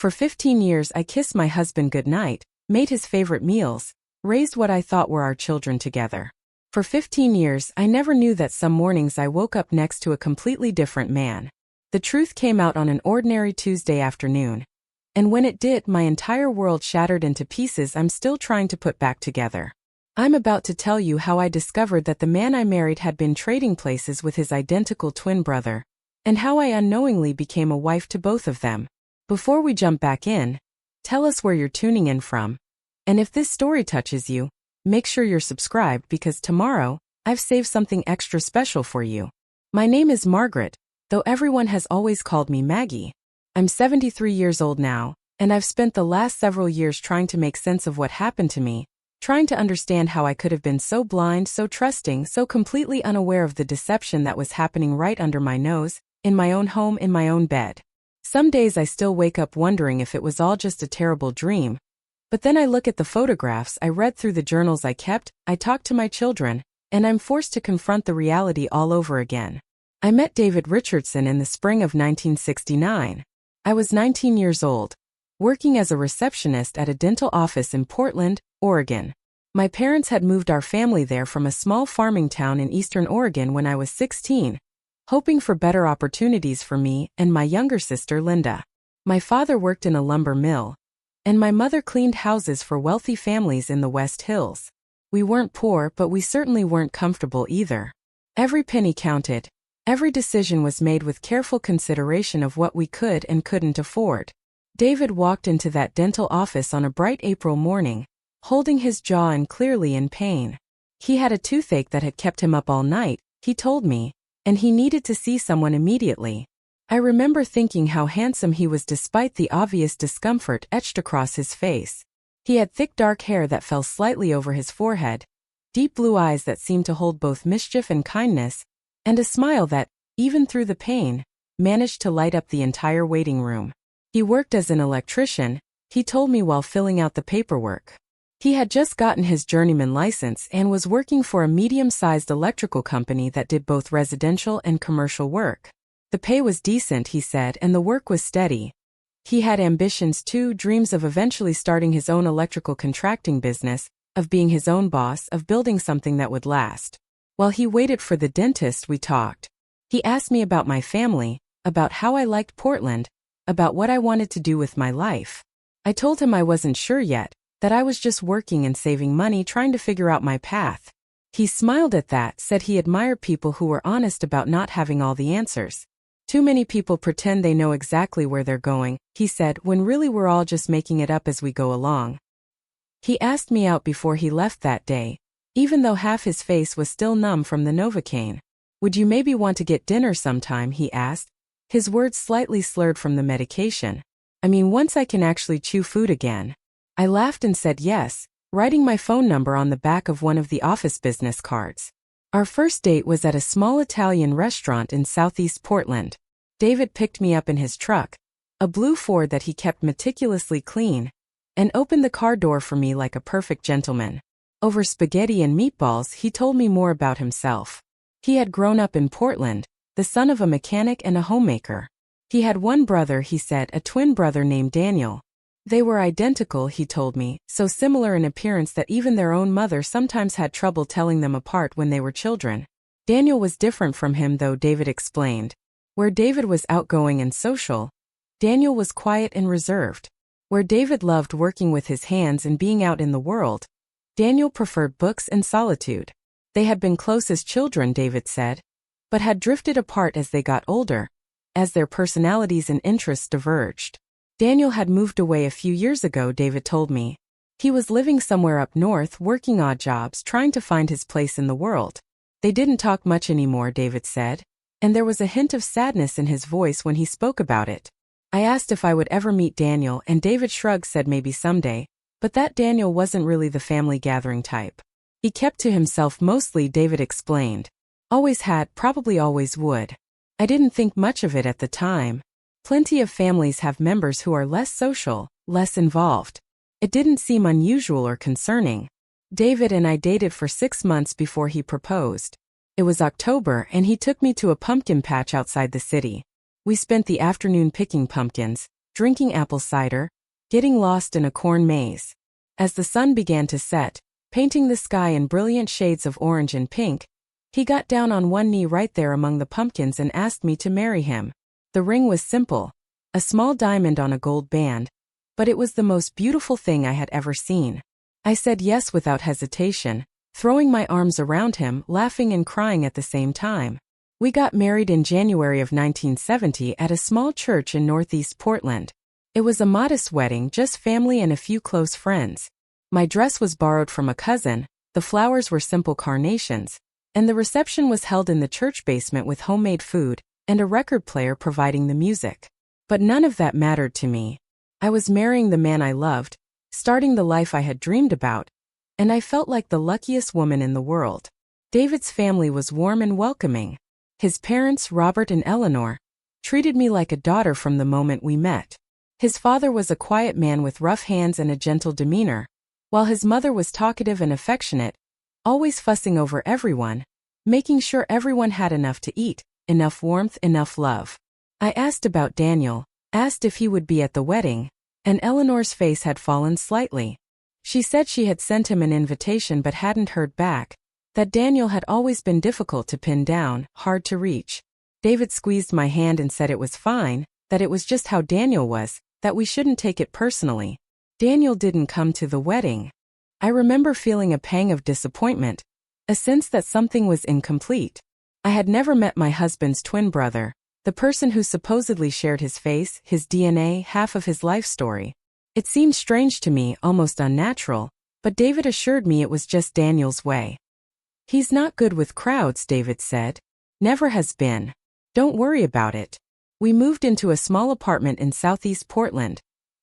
For 15 years I kissed my husband goodnight, made his favorite meals, raised what I thought were our children together. For 15 years I never knew that some mornings I woke up next to a completely different man. The truth came out on an ordinary Tuesday afternoon. And when it did, my entire world shattered into pieces I'm still trying to put back together. I'm about to tell you how I discovered that the man I married had been trading places with his identical twin brother, and how I unknowingly became a wife to both of them. Before we jump back in, tell us where you're tuning in from. And if this story touches you, make sure you're subscribed because tomorrow, I've saved something extra special for you. My name is Margaret, though everyone has always called me Maggie. I'm 73 years old now, and I've spent the last several years trying to make sense of what happened to me, trying to understand how I could have been so blind, so trusting, so completely unaware of the deception that was happening right under my nose, in my own home, in my own bed. Some days I still wake up wondering if it was all just a terrible dream. But then I look at the photographs I read through the journals I kept, I talk to my children, and I'm forced to confront the reality all over again. I met David Richardson in the spring of 1969. I was 19 years old, working as a receptionist at a dental office in Portland, Oregon. My parents had moved our family there from a small farming town in eastern Oregon when I was 16, hoping for better opportunities for me and my younger sister Linda. My father worked in a lumber mill, and my mother cleaned houses for wealthy families in the West Hills. We weren't poor, but we certainly weren't comfortable either. Every penny counted. Every decision was made with careful consideration of what we could and couldn't afford. David walked into that dental office on a bright April morning, holding his jaw and clearly in pain. He had a toothache that had kept him up all night, he told me, and he needed to see someone immediately. I remember thinking how handsome he was despite the obvious discomfort etched across his face. He had thick dark hair that fell slightly over his forehead, deep blue eyes that seemed to hold both mischief and kindness, and a smile that, even through the pain, managed to light up the entire waiting room. He worked as an electrician, he told me while filling out the paperwork. He had just gotten his journeyman license and was working for a medium-sized electrical company that did both residential and commercial work. The pay was decent, he said, and the work was steady. He had ambitions too, dreams of eventually starting his own electrical contracting business, of being his own boss, of building something that would last. While he waited for the dentist, we talked. He asked me about my family, about how I liked Portland, about what I wanted to do with my life. I told him I wasn't sure yet, that I was just working and saving money trying to figure out my path. He smiled at that, said he admired people who were honest about not having all the answers. Too many people pretend they know exactly where they're going, he said, when really we're all just making it up as we go along. He asked me out before he left that day, even though half his face was still numb from the Novocaine. Would you maybe want to get dinner sometime, he asked, his words slightly slurred from the medication. I mean, once I can actually chew food again. I laughed and said yes, writing my phone number on the back of one of the office business cards. Our first date was at a small Italian restaurant in southeast Portland. David picked me up in his truck, a blue Ford that he kept meticulously clean, and opened the car door for me like a perfect gentleman. Over spaghetti and meatballs, he told me more about himself. He had grown up in Portland, the son of a mechanic and a homemaker. He had one brother, he said, a twin brother named Daniel. They were identical, he told me, so similar in appearance that even their own mother sometimes had trouble telling them apart when they were children. Daniel was different from him though, David explained. Where David was outgoing and social, Daniel was quiet and reserved. Where David loved working with his hands and being out in the world, Daniel preferred books and solitude. They had been close as children, David said, but had drifted apart as they got older, as their personalities and interests diverged. Daniel had moved away a few years ago, David told me. He was living somewhere up north, working odd jobs, trying to find his place in the world. They didn't talk much anymore, David said, and there was a hint of sadness in his voice when he spoke about it. I asked if I would ever meet Daniel, and David shrugged, said maybe someday, but that Daniel wasn't really the family gathering type. He kept to himself mostly, David explained. Always had, probably always would. I didn't think much of it at the time. Plenty of families have members who are less social, less involved. It didn't seem unusual or concerning. David and I dated for 6 months before he proposed. It was October and he took me to a pumpkin patch outside the city. We spent the afternoon picking pumpkins, drinking apple cider, getting lost in a corn maze. As the sun began to set, painting the sky in brilliant shades of orange and pink, he got down on one knee right there among the pumpkins and asked me to marry him. The ring was simple, a small diamond on a gold band, but it was the most beautiful thing I had ever seen. I said yes without hesitation, throwing my arms around him, laughing and crying at the same time. We got married in January of 1970 at a small church in Northeast Portland. It was a modest wedding, just family and a few close friends. My dress was borrowed from a cousin, the flowers were simple carnations, and the reception was held in the church basement with homemade food and a record player providing the music. But none of that mattered to me. I was marrying the man I loved, starting the life I had dreamed about, and I felt like the luckiest woman in the world. David's family was warm and welcoming. His parents, Robert and Eleanor, treated me like a daughter from the moment we met. His father was a quiet man with rough hands and a gentle demeanor, while his mother was talkative and affectionate, always fussing over everyone, making sure everyone had enough to eat, enough warmth, enough love. I asked about Daniel, asked if he would be at the wedding, and Eleanor's face had fallen slightly. She said she had sent him an invitation but hadn't heard back, that Daniel had always been difficult to pin down, hard to reach. David squeezed my hand and said it was fine, that it was just how Daniel was, that we shouldn't take it personally. Daniel didn't come to the wedding. I remember feeling a pang of disappointment, a sense that something was incomplete. I had never met my husband's twin brother, the person who supposedly shared his face, his DNA, half of his life story. It seemed strange to me, almost unnatural, but David assured me it was just Daniel's way. He's not good with crowds, David said. Never has been. Don't worry about it. We moved into a small apartment in Southeast Portland,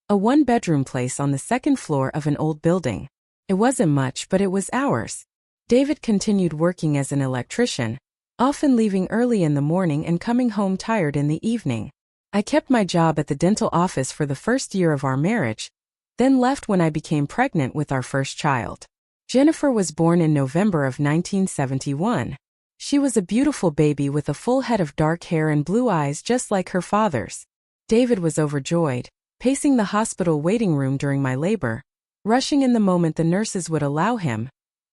a one-bedroom place on the second floor of an old building. It wasn't much, but it was ours. David continued working as an electrician, often leaving early in the morning and coming home tired in the evening. I kept my job at the dental office for the first year of our marriage, then left when I became pregnant with our first child. Jennifer was born in November of 1971. She was a beautiful baby with a full head of dark hair and blue eyes just like her father's. David was overjoyed, pacing the hospital waiting room during my labor, rushing in the moment the nurses would allow him,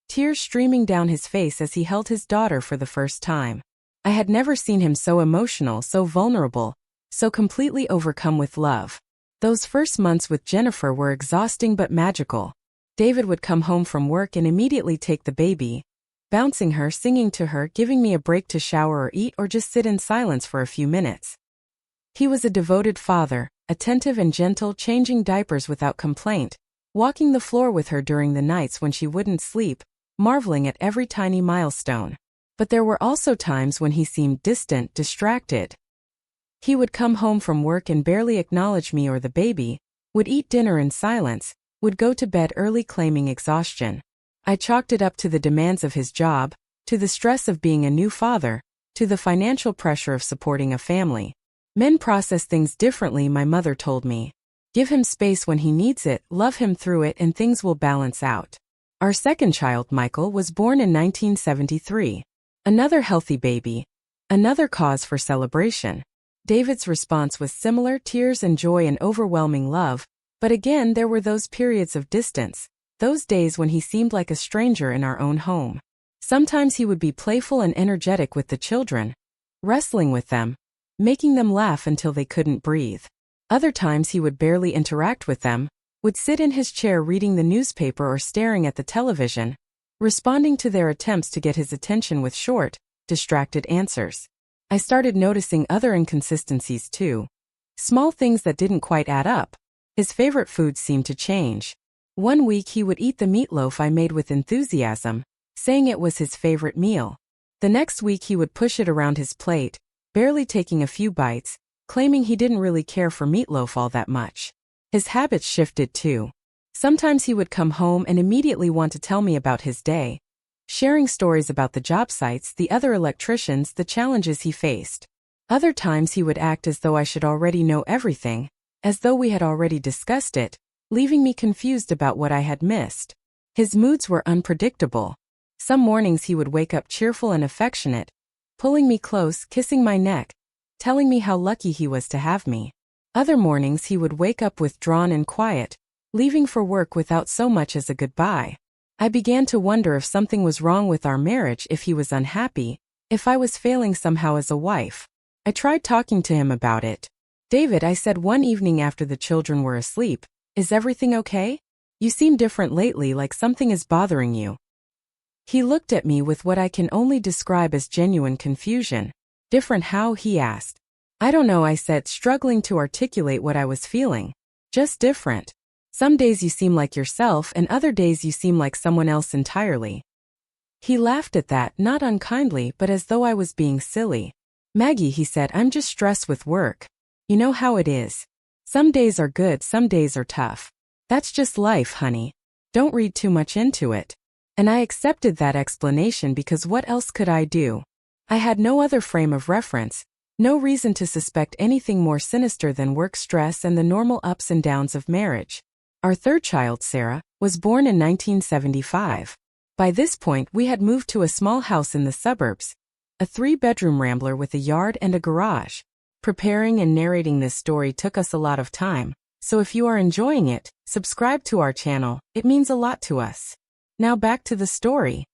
tears streaming down his face as he held his daughter for the first time. I had never seen him so emotional, so vulnerable, so completely overcome with love. Those first months with Jennifer were exhausting but magical. David would come home from work and immediately take the baby, bouncing her, singing to her, giving me a break to shower or eat or just sit in silence for a few minutes. He was a devoted father, attentive and gentle, changing diapers without complaint, walking the floor with her during the nights when she wouldn't sleep, marveling at every tiny milestone. But there were also times when he seemed distant, distracted. He would come home from work and barely acknowledge me or the baby, would eat dinner in silence, would go to bed early claiming exhaustion. I chalked it up to the demands of his job, to the stress of being a new father, to the financial pressure of supporting a family. Men process things differently, my mother told me. Give him space when he needs it, love him through it, and things will balance out. Our second child, Michael, was born in 1973. Another healthy baby, another cause for celebration. David's response was similar, tears and joy and overwhelming love, but again there were those periods of distance, those days when he seemed like a stranger in our own home. Sometimes he would be playful and energetic with the children, wrestling with them, making them laugh until they couldn't breathe. Other times he would barely interact with them, would sit in his chair reading the newspaper or staring at the television, responding to their attempts to get his attention with short, distracted answers. I started noticing other inconsistencies too. Small things that didn't quite add up. His favorite foods seemed to change. One week he would eat the meatloaf I made with enthusiasm, saying it was his favorite meal. The next week he would push it around his plate, barely taking a few bites, claiming he didn't really care for meatloaf all that much. His habits shifted too. Sometimes he would come home and immediately want to tell me about his day, sharing stories about the job sites, the other electricians, the challenges he faced. Other times he would act as though I should already know everything, as though we had already discussed it, leaving me confused about what I had missed. His moods were unpredictable. Some mornings he would wake up cheerful and affectionate, pulling me close, kissing my neck, telling me how lucky he was to have me. Other mornings he would wake up withdrawn and quiet, leaving for work without so much as a goodbye. I began to wonder if something was wrong with our marriage, if he was unhappy, if I was failing somehow as a wife. I tried talking to him about it. "David," I said one evening after the children were asleep, "is everything okay? You seem different lately, like something is bothering you." He looked at me with what I can only describe as genuine confusion. "Different how?" he asked. "I don't know," I said, struggling to articulate what I was feeling. "Just different. Some days you seem like yourself and other days you seem like someone else entirely." He laughed at that, not unkindly but as though I was being silly. "Maggie," he said, "I'm just stressed with work. You know how it is. Some days are good, some days are tough. That's just life, honey. Don't read too much into it." And I accepted that explanation because what else could I do? I had no other frame of reference, no reason to suspect anything more sinister than work stress and the normal ups and downs of marriage. Our third child, Sarah, was born in 1975. By this point, we had moved to a small house in the suburbs, a 3-bedroom rambler with a yard and a garage. Preparing and narrating this story took us a lot of time, so if you are enjoying it, subscribe to our channel, it means a lot to us. Now back to the story.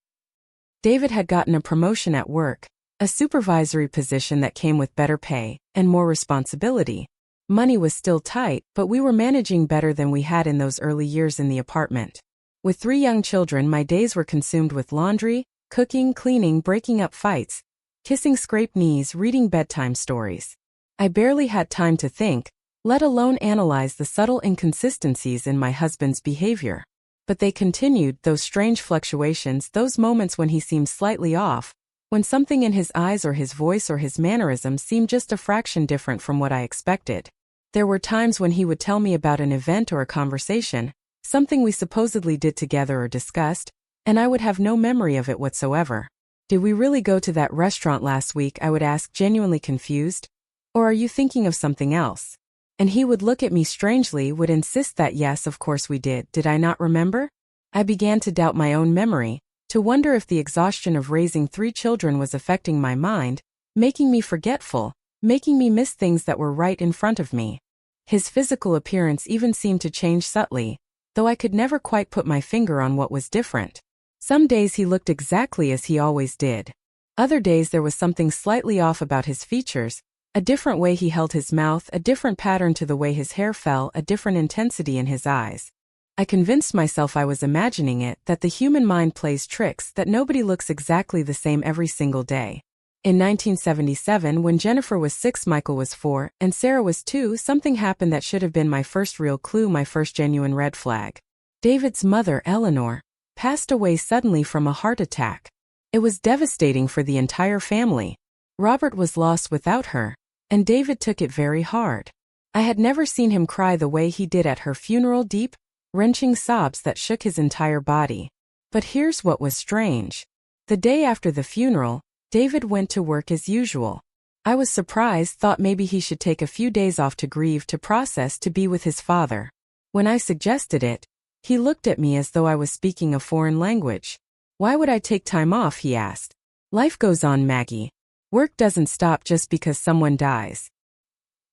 David had gotten a promotion at work, a supervisory position that came with better pay and more responsibility. Money was still tight, but we were managing better than we had in those early years in the apartment. With 3 young children, my days were consumed with laundry, cooking, cleaning, breaking up fights, kissing scraped knees, reading bedtime stories. I barely had time to think, let alone analyze the subtle inconsistencies in my husband's behavior. But they continued, those strange fluctuations, those moments when he seemed slightly off, when something in his eyes or his voice or his mannerisms seemed just a fraction different from what I expected. There were times when he would tell me about an event or a conversation, something we supposedly did together or discussed, and I would have no memory of it whatsoever. "Did we really go to that restaurant last week?" I would ask, genuinely confused. "Or are you thinking of something else?" And he would look at me strangely, would insist that yes, of course we did. Did I not remember? I began to doubt my own memory, to wonder if the exhaustion of raising 3 children was affecting my mind, making me forgetful, making me miss things that were right in front of me. His physical appearance even seemed to change subtly, though I could never quite put my finger on what was different. Some days he looked exactly as he always did. Other days there was something slightly off about his features, a different way he held his mouth, a different pattern to the way his hair fell, a different intensity in his eyes. I convinced myself I was imagining it, that the human mind plays tricks, that nobody looks exactly the same every single day. In 1977, when Jennifer was 6, Michael was 4, and Sarah was 2, something happened that should have been my first real clue, my first genuine red flag. David's mother, Eleanor, passed away suddenly from a heart attack. It was devastating for the entire family. Robert was lost without her, and David took it very hard. I had never seen him cry the way he did at her funeral, deep, wrenching sobs that shook his entire body. But here's what was strange. The day after the funeral, David went to work as usual. I was surprised, thought maybe he should take a few days off to grieve, to process, to be with his father. When I suggested it, he looked at me as though I was speaking a foreign language. "Why would I take time off?" he asked. "Life goes on, Maggie. Work doesn't stop just because someone dies."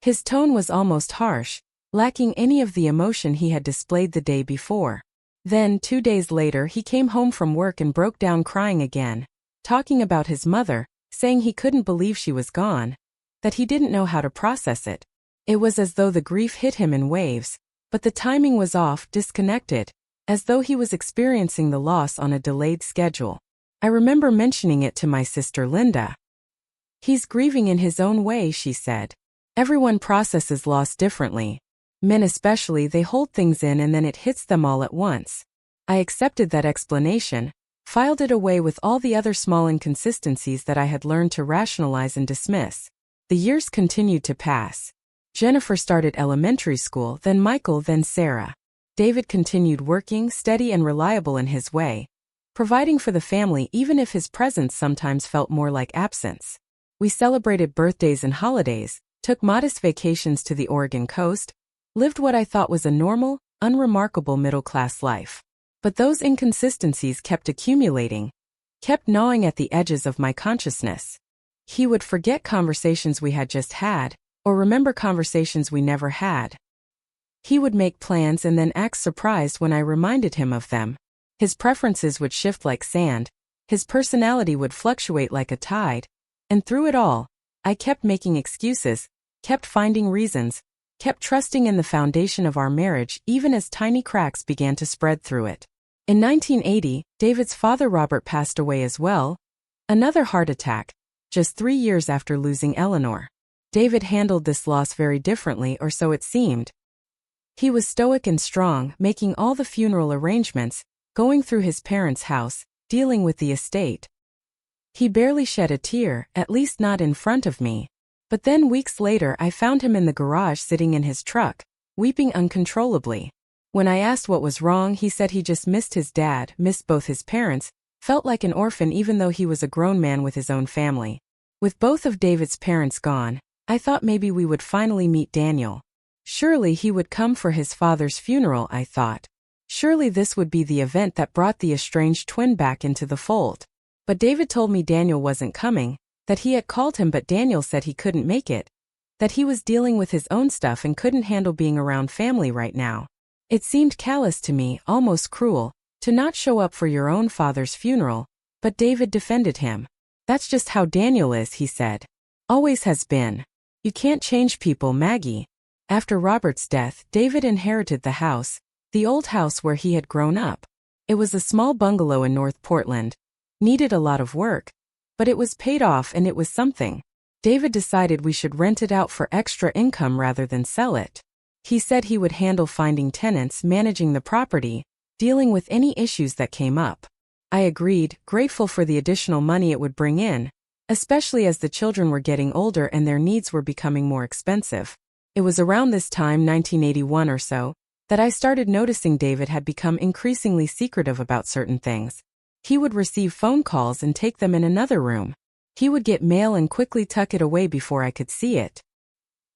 His tone was almost harsh, lacking any of the emotion he had displayed the day before. Then, 2 days later, he came home from work and broke down crying again, talking about his mother, saying he couldn't believe she was gone, that he didn't know how to process it. It was as though the grief hit him in waves, but the timing was off, disconnected, as though he was experiencing the loss on a delayed schedule. I remember mentioning it to my sister Linda. "He's grieving in his own way," she said. "Everyone processes loss differently. Men especially, they hold things in and then it hits them all at once." I accepted that explanation, filed it away with all the other small inconsistencies that I had learned to rationalize and dismiss. The years continued to pass. Jennifer started elementary school, then Michael, then Sarah. David continued working, steady and reliable in his way, providing for the family even if his presence sometimes felt more like absence. We celebrated birthdays and holidays, took modest vacations to the Oregon coast, lived what I thought was a normal, unremarkable middle-class life. But those inconsistencies kept accumulating, kept gnawing at the edges of my consciousness. He would forget conversations we had just had, or remember conversations we never had. He would make plans and then act surprised when I reminded him of them. His preferences would shift like sand, his personality would fluctuate like a tide, and through it all, I kept making excuses, kept finding reasons, kept trusting in the foundation of our marriage even as tiny cracks began to spread through it. In 1980, David's father Robert passed away as well, another heart attack, just 3 years after losing Eleanor. David handled this loss very differently, or so it seemed. He was stoic and strong, making all the funeral arrangements, going through his parents' house, dealing with the estate. He barely shed a tear, at least not in front of me. But then weeks later I found him in the garage sitting in his truck, weeping uncontrollably. When I asked what was wrong, he said he just missed his dad, missed both his parents, felt like an orphan even though he was a grown man with his own family. With both of David's parents gone, I thought maybe we would finally meet Daniel. Surely he would come for his father's funeral, I thought. Surely this would be the event that brought the estranged twin back into the fold. But David told me Daniel wasn't coming, that he had called him but Daniel said he couldn't make it, that he was dealing with his own stuff and couldn't handle being around family right now. It seemed callous to me, almost cruel, to not show up for your own father's funeral, but David defended him. That's just how Daniel is, he said. Always has been. You can't change people, Maggie. After Robert's death, David inherited the house, the old house where he had grown up. It was a small bungalow in North Portland. Needed a lot of work, but it was paid off and it was something. David decided we should rent it out for extra income rather than sell it. He said he would handle finding tenants, managing the property, dealing with any issues that came up. I agreed, grateful for the additional money it would bring in, especially as the children were getting older and their needs were becoming more expensive. It was around this time, 1981 or so, that I started noticing David had become increasingly secretive about certain things. He would receive phone calls and take them in another room. He would get mail and quickly tuck it away before I could see it.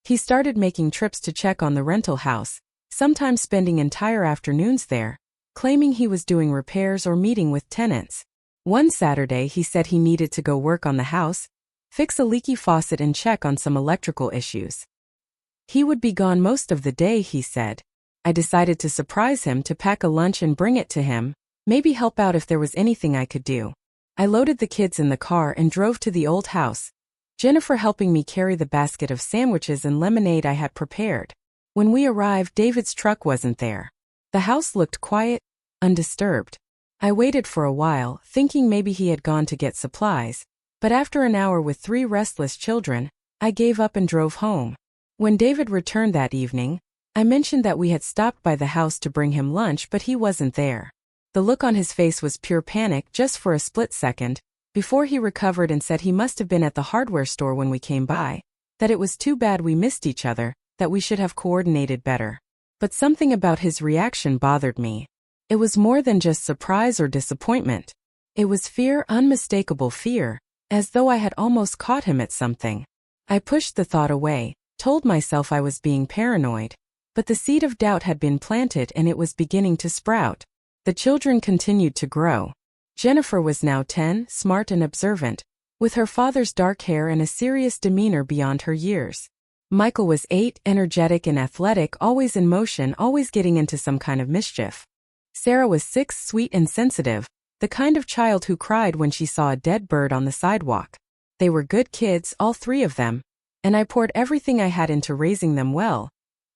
He started making trips to check on the rental house, sometimes spending entire afternoons there, claiming he was doing repairs or meeting with tenants. One Saturday he said he needed to go work on the house, fix a leaky faucet and check on some electrical issues. He would be gone most of the day, he said. I decided to surprise him, to pack a lunch and bring it to him, maybe help out if there was anything I could do. I loaded the kids in the car and drove to the old house, Jennifer helping me carry the basket of sandwiches and lemonade I had prepared. When we arrived, David's truck wasn't there. The house looked quiet, undisturbed. I waited for a while, thinking maybe he had gone to get supplies, but after an hour with 3 restless children, I gave up and drove home. When David returned that evening, I mentioned that we had stopped by the house to bring him lunch, but he wasn't there. The look on his face was pure panic just for a split second, before he recovered and said he must have been at the hardware store when we came by, that it was too bad we missed each other, that we should have coordinated better. But something about his reaction bothered me. It was more than just surprise or disappointment. It was fear, unmistakable fear, as though I had almost caught him at something. I pushed the thought away, told myself I was being paranoid. But the seed of doubt had been planted and it was beginning to sprout. The children continued to grow. Jennifer was now 10, smart and observant, with her father's dark hair and a serious demeanor beyond her years. Michael was 8, energetic and athletic, always in motion, always getting into some kind of mischief. Sarah was 6, sweet and sensitive, the kind of child who cried when she saw a dead bird on the sidewalk. They were good kids, all 3 of them, and I poured everything I had into raising them well,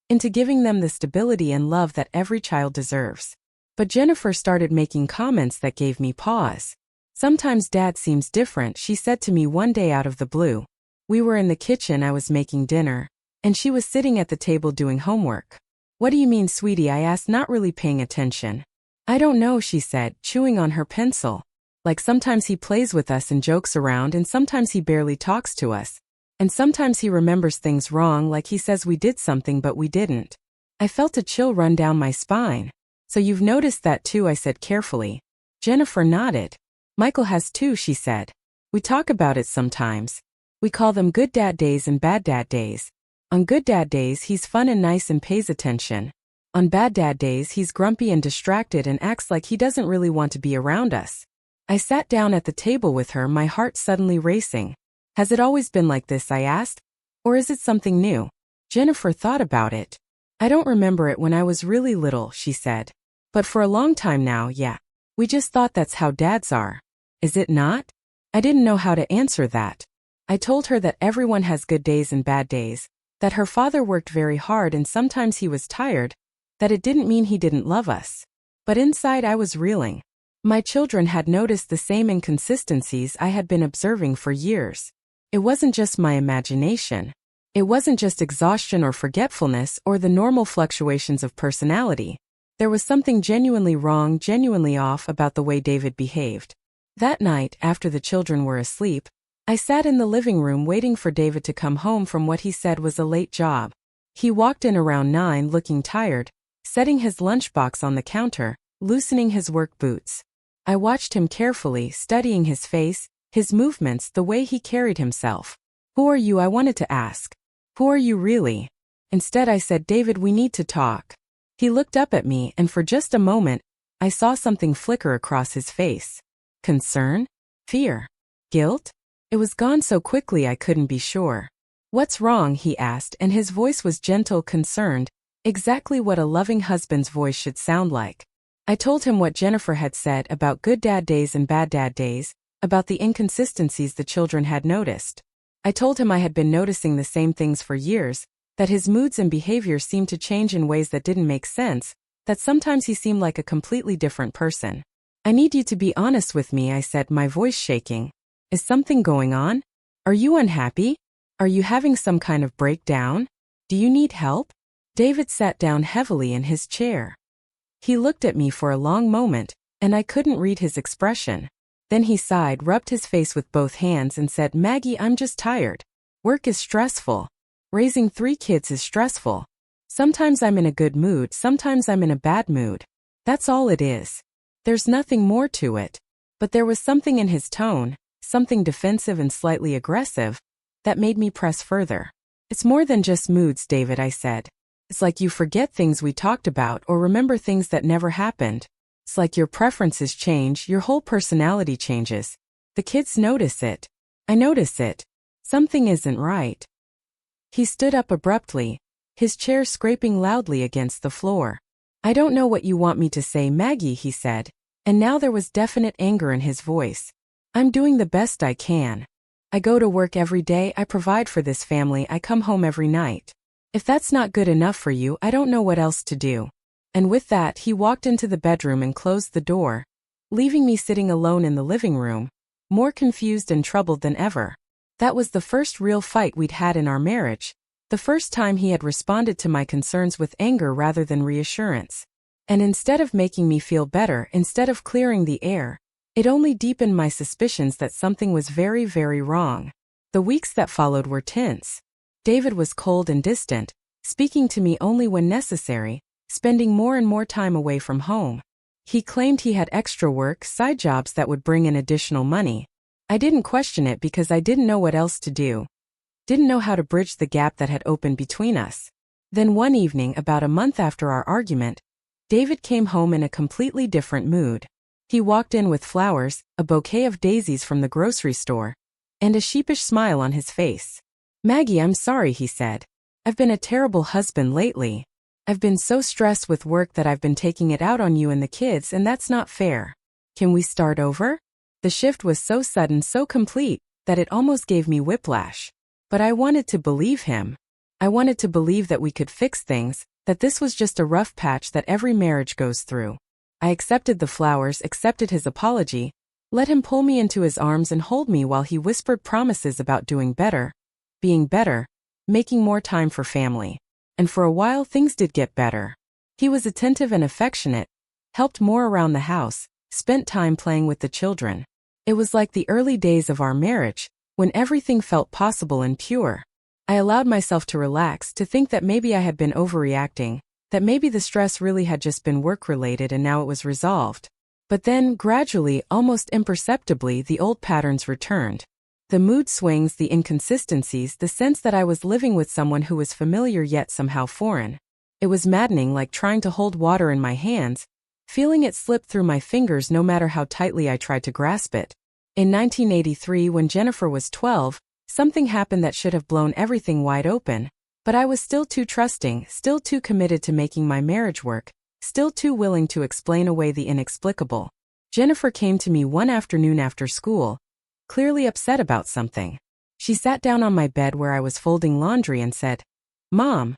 into giving them the stability and love that every child deserves. But Jennifer started making comments that gave me pause. Sometimes Dad seems different, she said to me one day out of the blue. We were in the kitchen, I was making dinner, and she was sitting at the table doing homework. What do you mean, sweetie? I asked, not really paying attention. I don't know, she said, chewing on her pencil. Like sometimes he plays with us and jokes around, and sometimes he barely talks to us. And sometimes he remembers things wrong, like he says we did something but we didn't. I felt a chill run down my spine. So you've noticed that too, I said carefully. Jennifer nodded. Michael has too, she said. We talk about it sometimes. We call them good dad days and bad dad days. On good dad days he's fun and nice and pays attention. On bad dad days he's grumpy and distracted and acts like he doesn't really want to be around us. I sat down at the table with her, my heart suddenly racing. Has it always been like this? I asked. Or is it something new? Jennifer thought about it. I don't remember it when I was really little, she said. But for a long time now, yeah. We just thought that's how dads are. Is it not? I didn't know how to answer that. I told her that everyone has good days and bad days, that her father worked very hard and sometimes he was tired, that it didn't mean he didn't love us. But inside I was reeling. My children had noticed the same inconsistencies I had been observing for years. It wasn't just my imagination. It wasn't just exhaustion or forgetfulness or the normal fluctuations of personality. There was something genuinely wrong, genuinely off about the way David behaved. That night, after the children were asleep, I sat in the living room waiting for David to come home from what he said was a late job. He walked in around 9 looking tired, setting his lunchbox on the counter, loosening his work boots. I watched him carefully, studying his face, his movements, the way he carried himself. Who are you? I wanted to ask. Who are you really? Instead I said, David, we need to talk. He looked up at me and for just a moment, I saw something flicker across his face. Concern? Fear? Guilt? It was gone so quickly I couldn't be sure. What's wrong? He asked, and his voice was gentle, concerned, exactly what a loving husband's voice should sound like. I told him what Jennifer had said about good dad days and bad dad days, about the inconsistencies the children had noticed. I told him I had been noticing the same things for years, that his moods and behaviors seemed to change in ways that didn't make sense, that sometimes he seemed like a completely different person. I need you to be honest with me, I said, my voice shaking. Is something going on? Are you unhappy? Are you having some kind of breakdown? Do you need help? David sat down heavily in his chair. He looked at me for a long moment, and I couldn't read his expression. Then he sighed, rubbed his face with both hands and said, Maggie, I'm just tired. Work is stressful. Raising 3 kids is stressful. Sometimes I'm in a good mood, sometimes I'm in a bad mood. That's all it is. There's nothing more to it. But there was something in his tone, something defensive and slightly aggressive, that made me press further. It's more than just moods, David, I said. It's like you forget things we talked about or remember things that never happened. It's like your preferences change, your whole personality changes. The kids notice it. I notice it. Something isn't right. He stood up abruptly, his chair scraping loudly against the floor. I don't know what you want me to say, Maggie, he said, and now there was definite anger in his voice. I'm doing the best I can. I go to work every day, I provide for this family, I come home every night. If that's not good enough for you, I don't know what else to do. And with that, he walked into the bedroom and closed the door, leaving me sitting alone in the living room, more confused and troubled than ever. That was the first real fight we'd had in our marriage, the first time he had responded to my concerns with anger rather than reassurance. And instead of making me feel better, instead of clearing the air, it only deepened my suspicions that something was very, very wrong. The weeks that followed were tense. David was cold and distant, speaking to me only when necessary, spending more and more time away from home. He claimed he had extra work, side jobs that would bring in additional money. I didn't question it because I didn't know what else to do. Didn't know how to bridge the gap that had opened between us. Then one evening, about a month after our argument, David came home in a completely different mood. He walked in with flowers, a bouquet of daisies from the grocery store, and a sheepish smile on his face. Maggie, I'm sorry, he said. I've been a terrible husband lately. I've been so stressed with work that I've been taking it out on you and the kids, and that's not fair. Can we start over? The shift was so sudden, so complete, that it almost gave me whiplash. But I wanted to believe him. I wanted to believe that we could fix things, that this was just a rough patch that every marriage goes through. I accepted the flowers, accepted his apology, let him pull me into his arms and hold me while he whispered promises about doing better, being better, making more time for family. And for a while things did get better. He was attentive and affectionate, helped more around the house, spent time playing with the children. It was like the early days of our marriage, when everything felt possible and pure. I allowed myself to relax, to think that maybe I had been overreacting, that maybe the stress really had just been work-related and now it was resolved. But then, gradually, almost imperceptibly, the old patterns returned. The mood swings, the inconsistencies, the sense that I was living with someone who was familiar yet somehow foreign. It was maddening, like trying to hold water in my hands, feeling it slip through my fingers no matter how tightly I tried to grasp it. In 1983, when Jennifer was 12, Something happened that should have blown everything wide open, but I was still too trusting, still too committed to making my marriage work, still too willing to explain away the inexplicable. Jennifer came to me one afternoon after school, clearly upset about something. She sat down on my bed where I was folding laundry and said, "Mom,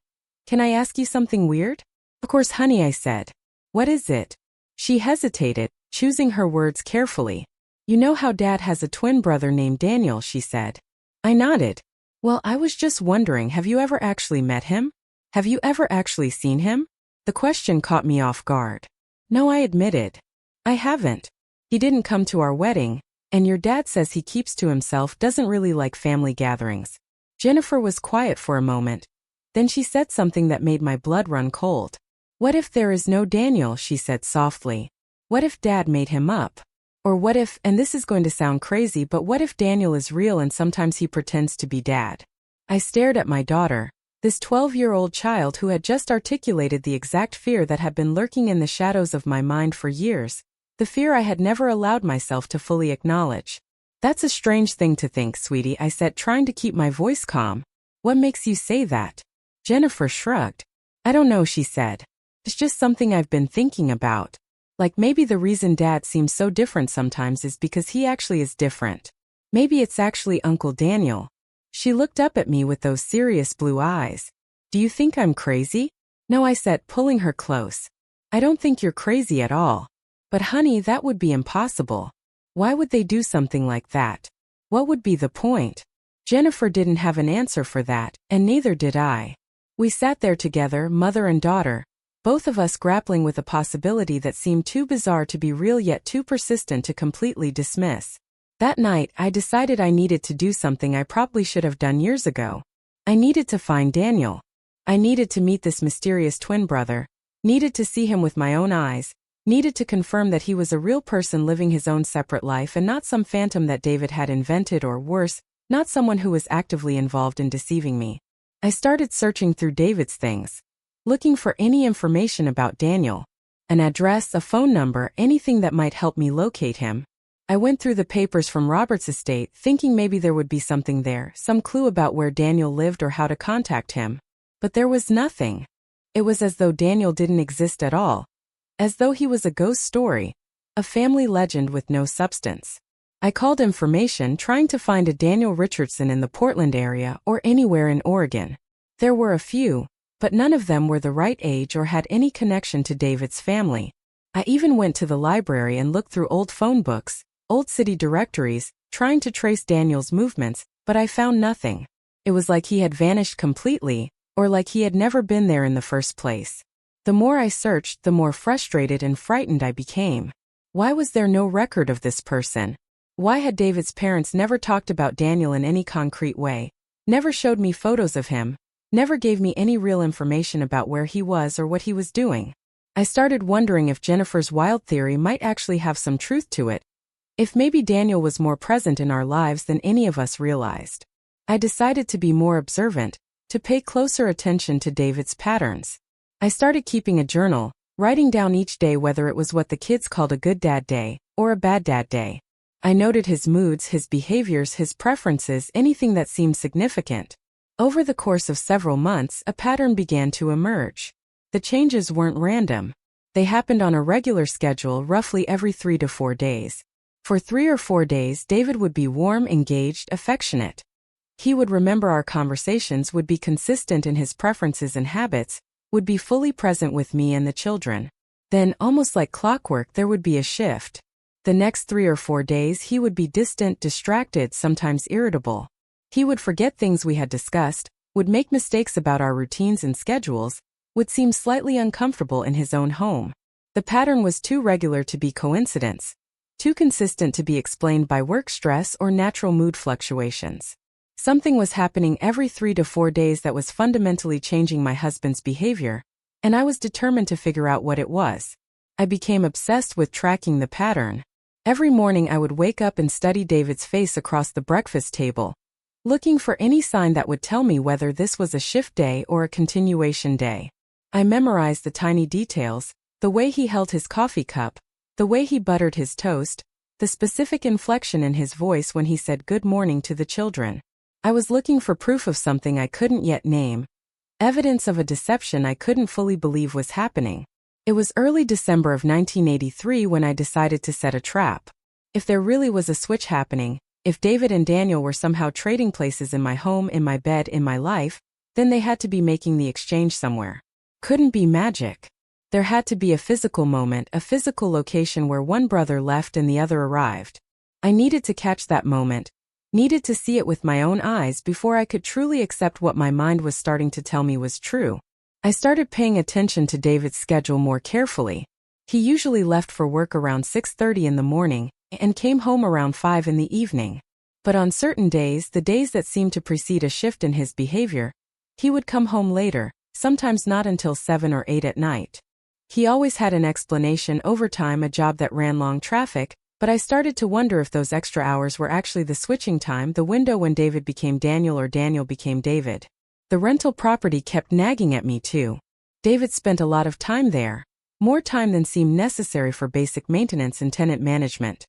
can I ask you something weird?" "Of course, honey," I said. "What is it?" She hesitated, choosing her words carefully. "You know how Dad has a twin brother named Daniel," she said. I nodded. "Well, I was just wondering, have you ever actually met him? Have you ever actually seen him?" The question caught me off guard. "No," I admitted. "I haven't. He didn't come to our wedding, and your dad says he keeps to himself, doesn't really like family gatherings." Jennifer was quiet for a moment. Then she said something that made my blood run cold. "What if there is no Daniel?" she said softly. "What if Dad made him up? Or what if, and this is going to sound crazy, but what if Daniel is real and sometimes he pretends to be Dad?" I stared at my daughter, this 12-year-old child who had just articulated the exact fear that had been lurking in the shadows of my mind for years, the fear I had never allowed myself to fully acknowledge. "That's a strange thing to think, sweetie," I said, trying to keep my voice calm. "What makes you say that?" Jennifer shrugged. "I don't know," she said. "It's just something I've been thinking about. Like maybe the reason Dad seems so different sometimes is because he actually is different. Maybe it's actually Uncle Daniel." She looked up at me with those serious blue eyes. "Do you think I'm crazy?" "No," I said, pulling her close. "I don't think you're crazy at all. But honey, that would be impossible. Why would they do something like that? What would be the point?" Jennifer didn't have an answer for that, and neither did I. We sat there together, mother and daughter, both of us grappling with a possibility that seemed too bizarre to be real yet too persistent to completely dismiss. That night, I decided I needed to do something I probably should have done years ago. I needed to find Daniel. I needed to meet this mysterious twin brother, needed to see him with my own eyes, needed to confirm that he was a real person living his own separate life and not some phantom that David had invented, or worse, not someone who was actively involved in deceiving me. I started searching through David's things, looking for any information about Daniel. An address, a phone number, anything that might help me locate him. I went through the papers from Robert's estate, thinking maybe there would be something there, some clue about where Daniel lived or how to contact him. But there was nothing. It was as though Daniel didn't exist at all. As though he was a ghost story, a family legend with no substance. I called information, trying to find a Daniel Richardson in the Portland area or anywhere in Oregon. There were a few, but none of them were the right age or had any connection to David's family. I even went to the library and looked through old phone books, old city directories, trying to trace Daniel's movements, but I found nothing. It was like he had vanished completely, or like he had never been there in the first place. The more I searched, the more frustrated and frightened I became. Why was there no record of this person? Why had David's parents never talked about Daniel in any concrete way, never showed me photos of him, never gave me any real information about where he was or what he was doing? I started wondering if Jennifer's wild theory might actually have some truth to it. If maybe Daniel was more present in our lives than any of us realized. I decided to be more observant, to pay closer attention to David's patterns. I started keeping a journal, writing down each day whether it was what the kids called a good dad day or a bad dad day. I noted his moods, his behaviors, his preferences, anything that seemed significant. Over the course of several months, a pattern began to emerge. The changes weren't random. They happened on a regular schedule, roughly every 3 to 4 days. For 3 or 4 days, David would be warm, engaged, affectionate. He would remember our conversations, would be consistent in his preferences and habits, would be fully present with me and the children. Then, almost like clockwork, there would be a shift. The next 3 or 4 days, he would be distant, distracted, sometimes irritable. He would forget things we had discussed, would make mistakes about our routines and schedules, would seem slightly uncomfortable in his own home. The pattern was too regular to be coincidence, too consistent to be explained by work stress or natural mood fluctuations. Something was happening every 3 to 4 days that was fundamentally changing my husband's behavior, and I was determined to figure out what it was. I became obsessed with tracking the pattern. Every morning I would wake up and study David's face across the breakfast table, looking for any sign that would tell me whether this was a shift day or a continuation day. I memorized the tiny details, the way he held his coffee cup, the way he buttered his toast, the specific inflection in his voice when he said good morning to the children. I was looking for proof of something I couldn't yet name, evidence of a deception I couldn't fully believe was happening. It was early December of 1983 when I decided to set a trap. If there really was a switch happening, if David and Daniel were somehow trading places in my home, in my bed, in my life, then they had to be making the exchange somewhere. Couldn't be magic. There had to be a physical moment, a physical location where one brother left and the other arrived. I needed to catch that moment, needed to see it with my own eyes before I could truly accept what my mind was starting to tell me was true. I started paying attention to David's schedule more carefully. He usually left for work around 6:30 in the morning and came home around 5 in the evening. But on certain days, the days that seemed to precede a shift in his behavior, he would come home later, sometimes not until 7 or 8 at night. He always had an explanation: overtime, a job that ran long traffic, but I started to wonder if those extra hours were actually the switching time, the window when David became Daniel or Daniel became David. The rental property kept nagging at me too. David spent a lot of time there, more time than seemed necessary for basic maintenance and tenant management.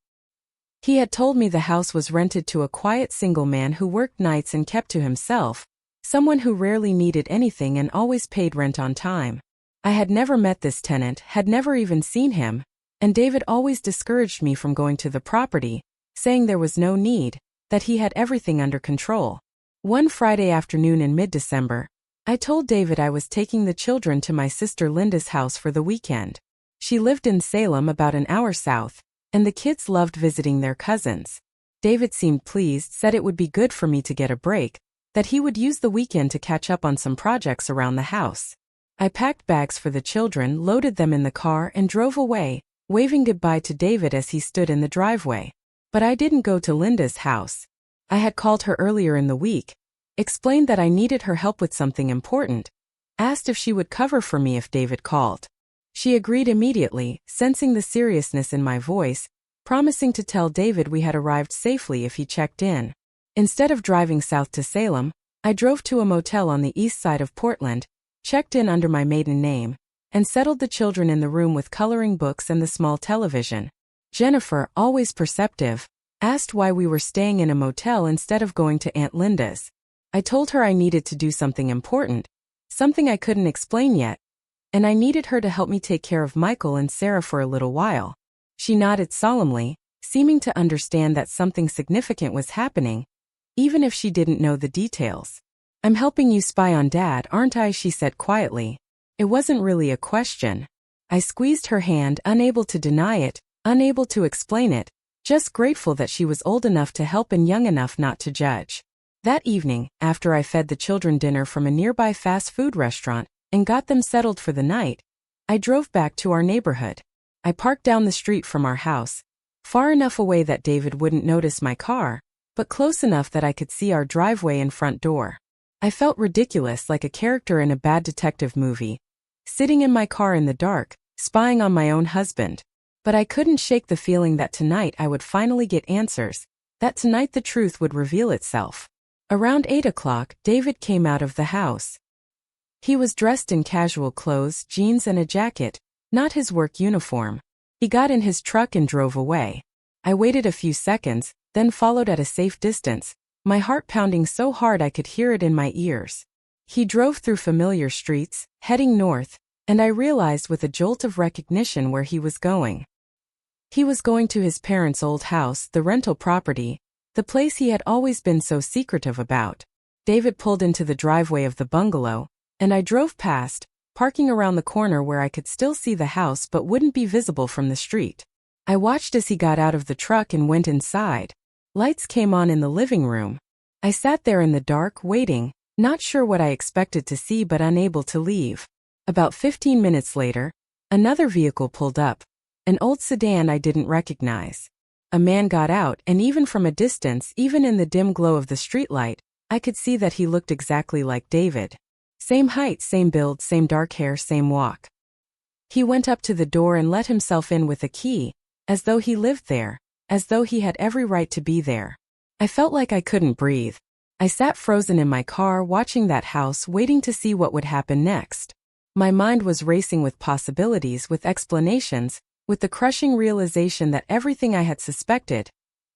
He had told me the house was rented to a quiet single man who worked nights and kept to himself, someone who rarely needed anything and always paid rent on time. I had never met this tenant, had never even seen him, and David always discouraged me from going to the property, saying there was no need, that he had everything under control. One Friday afternoon in mid-December, I told David I was taking the children to my sister Linda's house for the weekend. She lived in Salem, about an hour south, and the kids loved visiting their cousins. David seemed pleased, said it would be good for me to get a break, that he would use the weekend to catch up on some projects around the house. I packed bags for the children, loaded them in the car, and drove away, waving goodbye to David as he stood in the driveway. But I didn't go to Linda's house. I had called her earlier in the week, explained that I needed her help with something important, asked if she would cover for me if David called. She agreed immediately, sensing the seriousness in my voice, promising to tell David we had arrived safely if he checked in. Instead of driving south to Salem, I drove to a motel on the east side of Portland, checked in under my maiden name, and settled the children in the room with coloring books and the small television. Jennifer, always perceptive, asked why we were staying in a motel instead of going to Aunt Linda's. I told her I needed to do something important, something I couldn't explain yet, and I needed her to help me take care of Michael and Sarah for a little while. She nodded solemnly, seeming to understand that something significant was happening, even if she didn't know the details. "I'm helping you spy on Dad, aren't I?" she said quietly. It wasn't really a question. I squeezed her hand, unable to deny it, unable to explain it, just grateful that she was old enough to help and young enough not to judge. That evening, after I fed the children dinner from a nearby fast food restaurant and got them settled for the night, I drove back to our neighborhood. I parked down the street from our house, far enough away that David wouldn't notice my car, but close enough that I could see our driveway and front door. I felt ridiculous, like a character in a bad detective movie, sitting in my car in the dark, spying on my own husband. But I couldn't shake the feeling that tonight I would finally get answers, that tonight the truth would reveal itself. Around 8 o'clock, David came out of the house. He was dressed in casual clothes, jeans and a jacket, not his work uniform. He got in his truck and drove away. I waited a few seconds, then followed at a safe distance, my heart pounding so hard I could hear it in my ears. He drove through familiar streets, heading north, and I realized with a jolt of recognition where he was going. He was going to his parents' old house, the rental property, the place he had always been so secretive about. David pulled into the driveway of the bungalow, and I drove past, parking around the corner where I could still see the house but wouldn't be visible from the street. I watched as he got out of the truck and went inside. Lights came on in the living room. I sat there in the dark, waiting, not sure what I expected to see but unable to leave. About 15 minutes later, another vehicle pulled up, an old sedan I didn't recognize. A man got out, and even from a distance, even in the dim glow of the streetlight, I could see that he looked exactly like David. Same height, same build, same dark hair, same walk. He went up to the door and let himself in with a key, as though he lived there, as though he had every right to be there. I felt like I couldn't breathe. I sat frozen in my car, watching that house, waiting to see what would happen next. My mind was racing with possibilities, with explanations, with the crushing realization that everything I had suspected,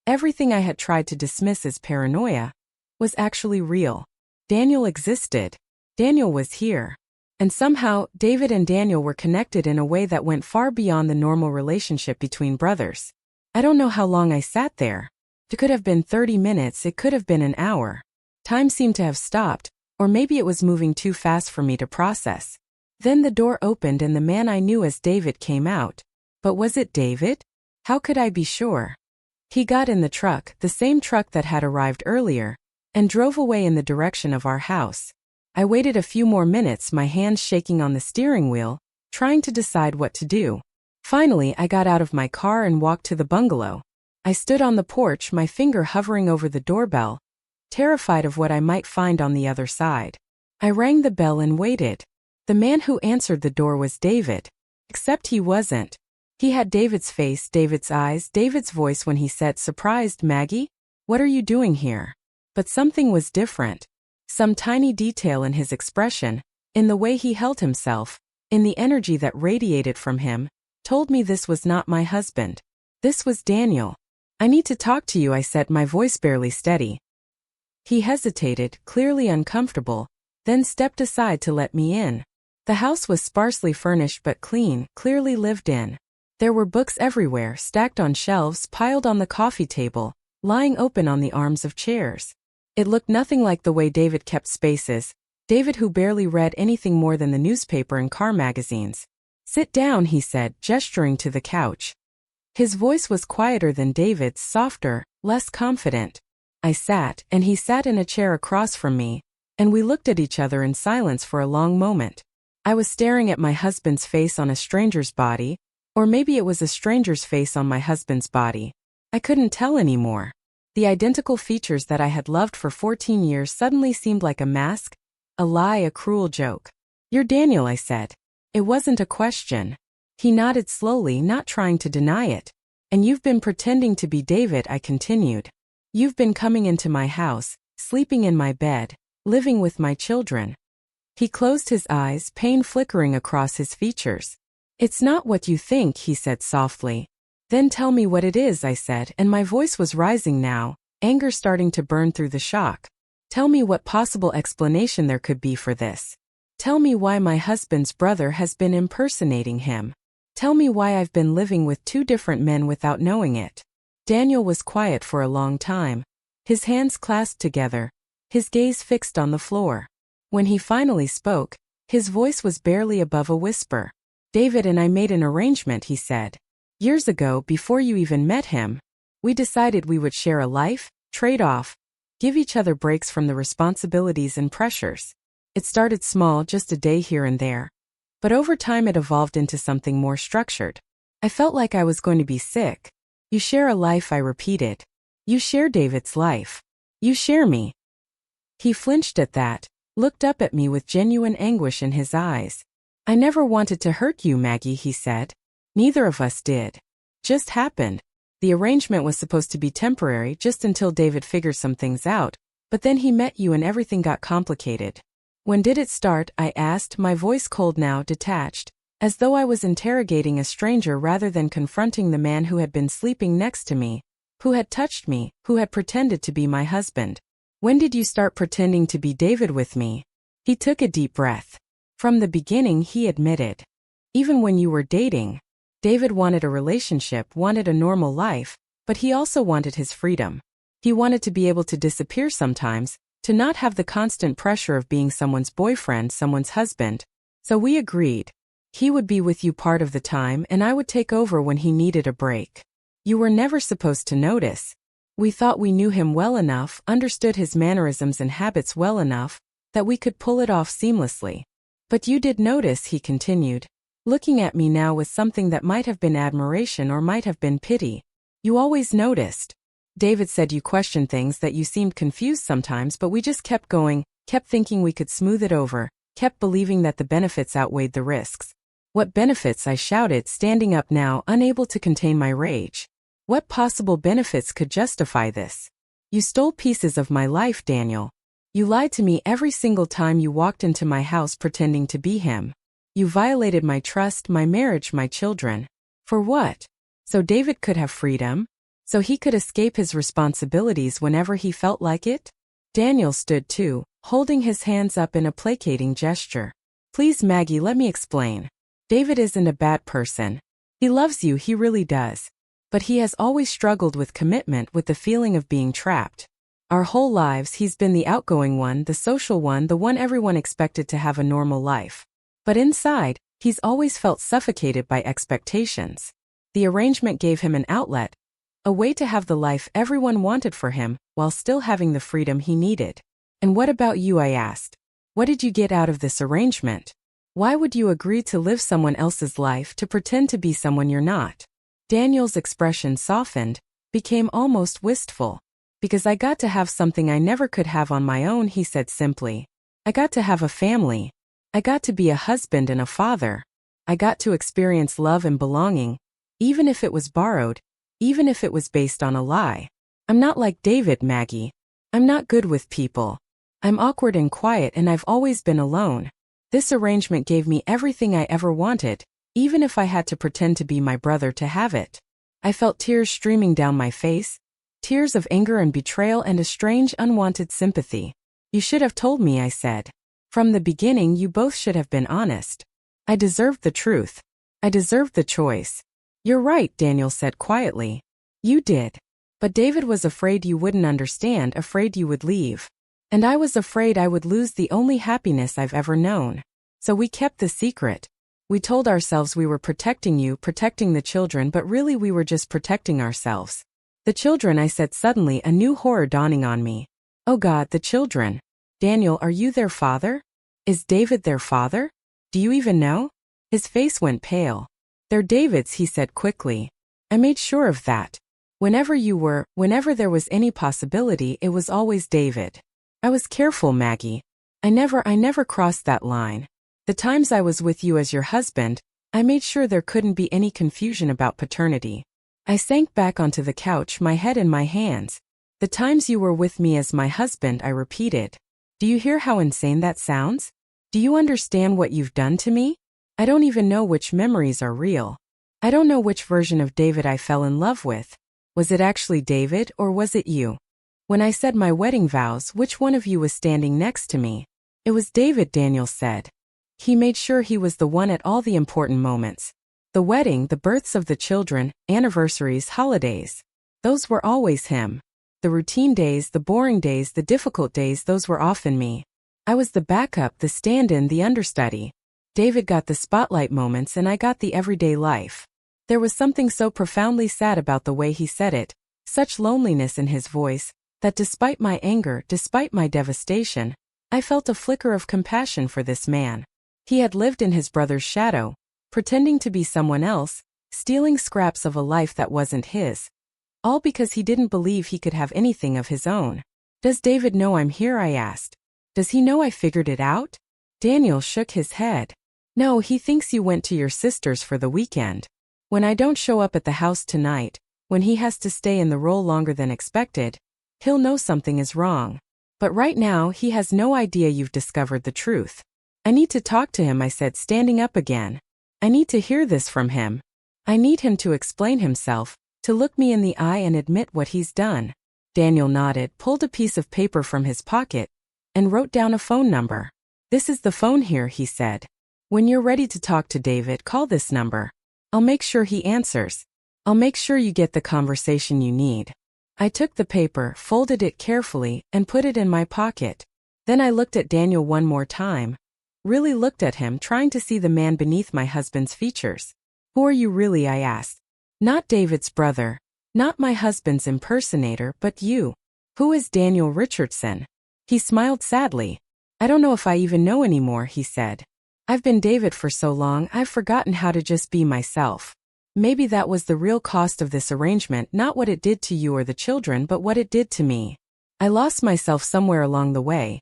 everything I had tried to dismiss as paranoia, was actually real. Daniel existed. Daniel was here. And somehow, David and Daniel were connected in a way that went far beyond the normal relationship between brothers. I don't know how long I sat there. It could have been 30 minutes, it could have been an hour. Time seemed to have stopped, or maybe it was moving too fast for me to process. Then the door opened and the man I knew as David came out. But was it David? How could I be sure? He got in the truck, the same truck that had arrived earlier, and drove away in the direction of our house. I waited a few more minutes, my hands shaking on the steering wheel, trying to decide what to do. Finally, I got out of my car and walked to the bungalow. I stood on the porch, my finger hovering over the doorbell, terrified of what I might find on the other side. I rang the bell and waited. The man who answered the door was David. Except he wasn't. He had David's face, David's eyes, David's voice when he said, "Surprised, Maggie? What are you doing here?" But something was different. Some tiny detail in his expression, in the way he held himself, in the energy that radiated from him, told me this was not my husband. This was Daniel. "I need to talk to you," I said, my voice barely steady. He hesitated, clearly uncomfortable, then stepped aside to let me in. The house was sparsely furnished but clean, clearly lived in. There were books everywhere, stacked on shelves, piled on the coffee table, lying open on the arms of chairs. It looked nothing like the way David kept spaces, David who barely read anything more than the newspaper and car magazines. "Sit down," he said, gesturing to the couch. His voice was quieter than David's, softer, less confident. I sat, and he sat in a chair across from me, and we looked at each other in silence for a long moment. I was staring at my husband's face on a stranger's body, or maybe it was a stranger's face on my husband's body. I couldn't tell anymore. The identical features that I had loved for 14 years suddenly seemed like a mask, a lie, a cruel joke. "You're Daniel," I said. It wasn't a question. He nodded slowly, not trying to deny it. "And you've been pretending to be David," I continued. "You've been coming into my house, sleeping in my bed, living with my children." He closed his eyes, pain flickering across his features. "It's not what you think," he said softly. "Then tell me what it is," I said, and my voice was rising now, anger starting to burn through the shock. "Tell me what possible explanation there could be for this. Tell me why my husband's brother has been impersonating him. Tell me why I've been living with two different men without knowing it." Daniel was quiet for a long time, his hands clasped together, his gaze fixed on the floor. When he finally spoke, his voice was barely above a whisper. "David and I made an arrangement," he said. "Years ago, before you even met him. We decided we would share a life, trade off, give each other breaks from the responsibilities and pressures. It started small, just a day here and there. But over time it evolved into something more structured. I felt like I was going to be sick. You share a life," I repeated. "You share David's life. You share me." He flinched at that, looked up at me with genuine anguish in his eyes. "I never wanted to hurt you, Maggie," he said. "Neither of us did. Just happened. The arrangement was supposed to be temporary, just until David figured some things out, but then he met you and everything got complicated." "When did it start?" I asked, my voice cold now, detached, as though I was interrogating a stranger rather than confronting the man who had been sleeping next to me, who had touched me, who had pretended to be my husband. "When did you start pretending to be David with me?" He took a deep breath. "From the beginning," he admitted. "Even when you were dating." David wanted a relationship, wanted a normal life, but he also wanted his freedom. He wanted to be able to disappear sometimes, to not have the constant pressure of being someone's boyfriend, someone's husband. So we agreed. He would be with you part of the time and I would take over when he needed a break. You were never supposed to notice. We thought we knew him well enough, understood his mannerisms and habits well enough, that we could pull it off seamlessly. "But you did notice," he continued, looking at me now with something that might have been admiration or might have been pity. "You always noticed. David said you questioned things, that you seemed confused sometimes, but we just kept going, kept thinking we could smooth it over, kept believing that the benefits outweighed the risks." "What benefits?" I shouted, standing up now, unable to contain my rage. "What possible benefits could justify this? You stole pieces of my life, Daniel. You lied to me every single time you walked into my house pretending to be him. You violated my trust, my marriage, my children. For what? So David could have freedom? So he could escape his responsibilities whenever he felt like it? Daniel stood too, holding his hands up in a placating gesture. Please, Maggie, let me explain. David isn't a bad person. He loves you, he really does. But he has always struggled with commitment, with the feeling of being trapped. Our whole lives he's been the outgoing one, the social one, the one everyone expected to have a normal life. But inside, he's always felt suffocated by expectations. The arrangement gave him an outlet, a way to have the life everyone wanted for him, while still having the freedom he needed. And what about you, I asked. What did you get out of this arrangement? Why would you agree to live someone else's life, to pretend to be someone you're not? Daniel's expression softened, became almost wistful. Because I got to have something I never could have on my own, he said simply. I got to have a family. I got to be a husband and a father. I got to experience love and belonging, even if it was borrowed, even if it was based on a lie. I'm not like David, Maggie. I'm not good with people. I'm awkward and quiet, and I've always been alone. This arrangement gave me everything I ever wanted, even if I had to pretend to be my brother to have it. I felt tears streaming down my face, tears of anger and betrayal and a strange unwanted sympathy. You should have told me, I said. From the beginning, you both should have been honest. I deserved the truth. I deserved the choice. You're right, Daniel said quietly. You did. But David was afraid you wouldn't understand, afraid you would leave. And I was afraid I would lose the only happiness I've ever known. So we kept the secret. We told ourselves we were protecting you, protecting the children, but really we were just protecting ourselves. The children, I said, suddenly, a new horror dawning on me. Oh God, the children. Daniel, are you their father? Is David their father? Do you even know? His face went pale. They're David's, he said quickly. I made sure of that. Whenever there was any possibility, it was always David. I was careful, Maggie. I never crossed that line. The times I was with you as your husband, I made sure there couldn't be any confusion about paternity. I sank back onto the couch, my head in my hands. The times you were with me as my husband, I repeated. Do you hear how insane that sounds? Do you understand what you've done to me? I don't even know which memories are real. I don't know which version of David I fell in love with. Was it actually David, or was it you? When I said my wedding vows, which one of you was standing next to me? It was David, Daniel said. He made sure he was the one at all the important moments. The wedding, the births of the children, anniversaries, holidays. Those were always him. The routine days, the boring days, the difficult days, those were often me. I was the backup, the stand-in, the understudy. David got the spotlight moments and I got the everyday life. There was something so profoundly sad about the way he said it, such loneliness in his voice, that despite my anger, despite my devastation, I felt a flicker of compassion for this man. He had lived in his brother's shadow, pretending to be someone else, stealing scraps of a life that wasn't his. All because he didn't believe he could have anything of his own. Does David know I'm here? I asked. Does he know I figured it out? Daniel shook his head. No, he thinks you went to your sister's for the weekend. When I don't show up at the house tonight, when he has to stay in the role longer than expected, he'll know something is wrong. But right now, he has no idea you've discovered the truth. I need to talk to him, I said, standing up again. I need to hear this from him. I need him to explain himself, to look me in the eye and admit what he's done. Daniel nodded, pulled a piece of paper from his pocket, and wrote down a phone number. This is the phone here, he said. When you're ready to talk to David, call this number. I'll make sure he answers. I'll make sure you get the conversation you need. I took the paper, folded it carefully, and put it in my pocket. Then I looked at Daniel one more time. Really looked at him, trying to see the man beneath my husband's features. Who are you really? I asked. Not David's brother. Not my husband's impersonator, but you. Who is Daniel Richardson? He smiled sadly. I don't know if I even know anymore, he said. I've been David for so long, I've forgotten how to just be myself. Maybe that was the real cost of this arrangement, not what it did to you or the children, but what it did to me. I lost myself somewhere along the way.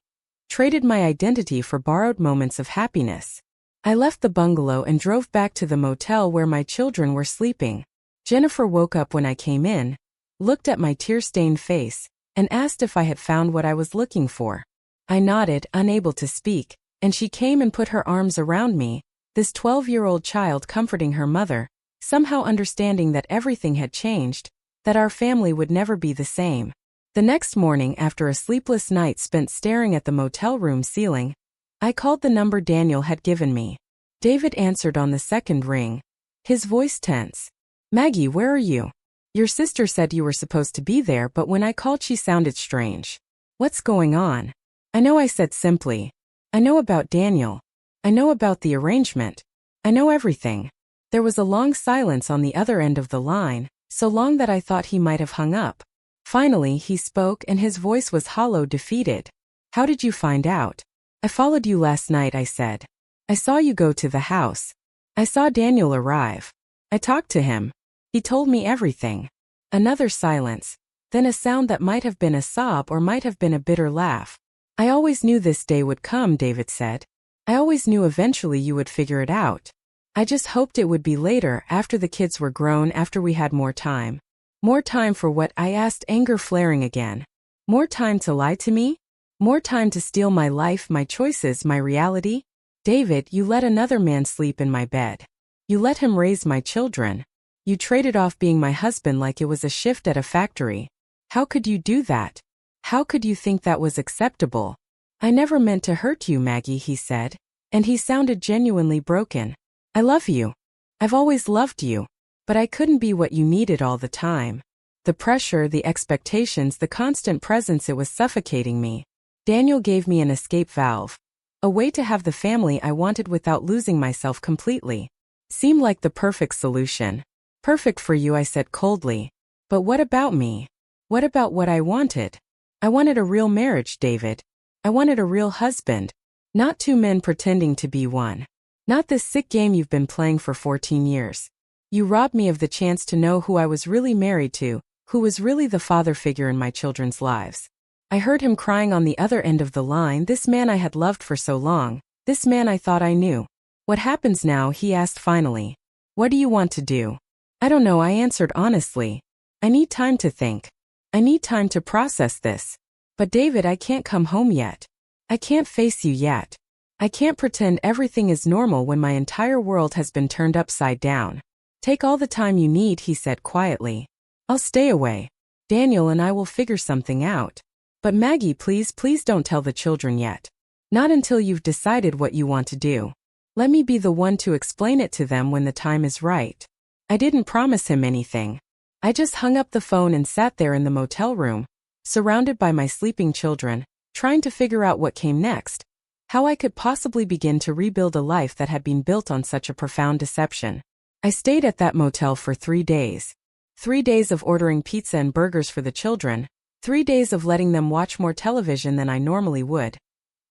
Traded my identity for borrowed moments of happiness. I left the bungalow and drove back to the motel where my children were sleeping. Jennifer woke up when I came in, looked at my tear-stained face, and asked if I had found what I was looking for. I nodded, unable to speak, and she came and put her arms around me, this 12-year-old child comforting her mother, somehow understanding that everything had changed, that our family would never be the same. The next morning, after a sleepless night spent staring at the motel room ceiling, I called the number Daniel had given me. David answered on the second ring, his voice tense. "Maggie, where are you? Your sister said you were supposed to be there, but when I called she sounded strange. What's going on?" "I know," I said simply. "I know about Daniel. I know about the arrangement. I know everything." There was a long silence on the other end of the line, so long that I thought he might have hung up. Finally, he spoke and his voice was hollow, defeated. "How did you find out?" "I followed you last night," I said. "I saw you go to the house. I saw Daniel arrive. I talked to him. He told me everything." Another silence, then a sound that might have been a sob or might have been a bitter laugh. "I always knew this day would come," David said. "I always knew eventually you would figure it out. I just hoped it would be later, after the kids were grown, after we had more time." "More time for what?" I asked, anger flaring again. "More time to lie to me? More time to steal my life, my choices, my reality? David, you let another man sleep in my bed. You let him raise my children. You traded off being my husband like it was a shift at a factory. How could you do that? How could you think that was acceptable?" "I never meant to hurt you, Maggie," he said, and he sounded genuinely broken. "I love you. I've always loved you. But I couldn't be what you needed all the time. The pressure, the expectations, the constant presence, it was suffocating me. Daniel gave me an escape valve. A way to have the family I wanted without losing myself completely. Seemed like the perfect solution." "Perfect for you," I said coldly. "But what about me? What about what I wanted? I wanted a real marriage, David. I wanted a real husband. Not two men pretending to be one. Not this sick game you've been playing for 14 years. You robbed me of the chance to know who I was really married to, who was really the father figure in my children's lives." I heard him crying on the other end of the line, this man I had loved for so long, this man I thought I knew. "What happens now?" he asked finally. "What do you want to do?" "I don't know," I answered honestly. "I need time to think. I need time to process this. But David, I can't come home yet. I can't face you yet. I can't pretend everything is normal when my entire world has been turned upside down." "Take all the time you need," he said quietly. "I'll stay away. Daniel and I will figure something out. But Maggie, please, please don't tell the children yet. Not until you've decided what you want to do. Let me be the one to explain it to them when the time is right." I didn't promise him anything. I just hung up the phone and sat there in the motel room, surrounded by my sleeping children, trying to figure out what came next, how I could possibly begin to rebuild a life that had been built on such a profound deception. I stayed at that motel for 3 days. 3 days of ordering pizza and burgers for the children. 3 days of letting them watch more television than I normally would.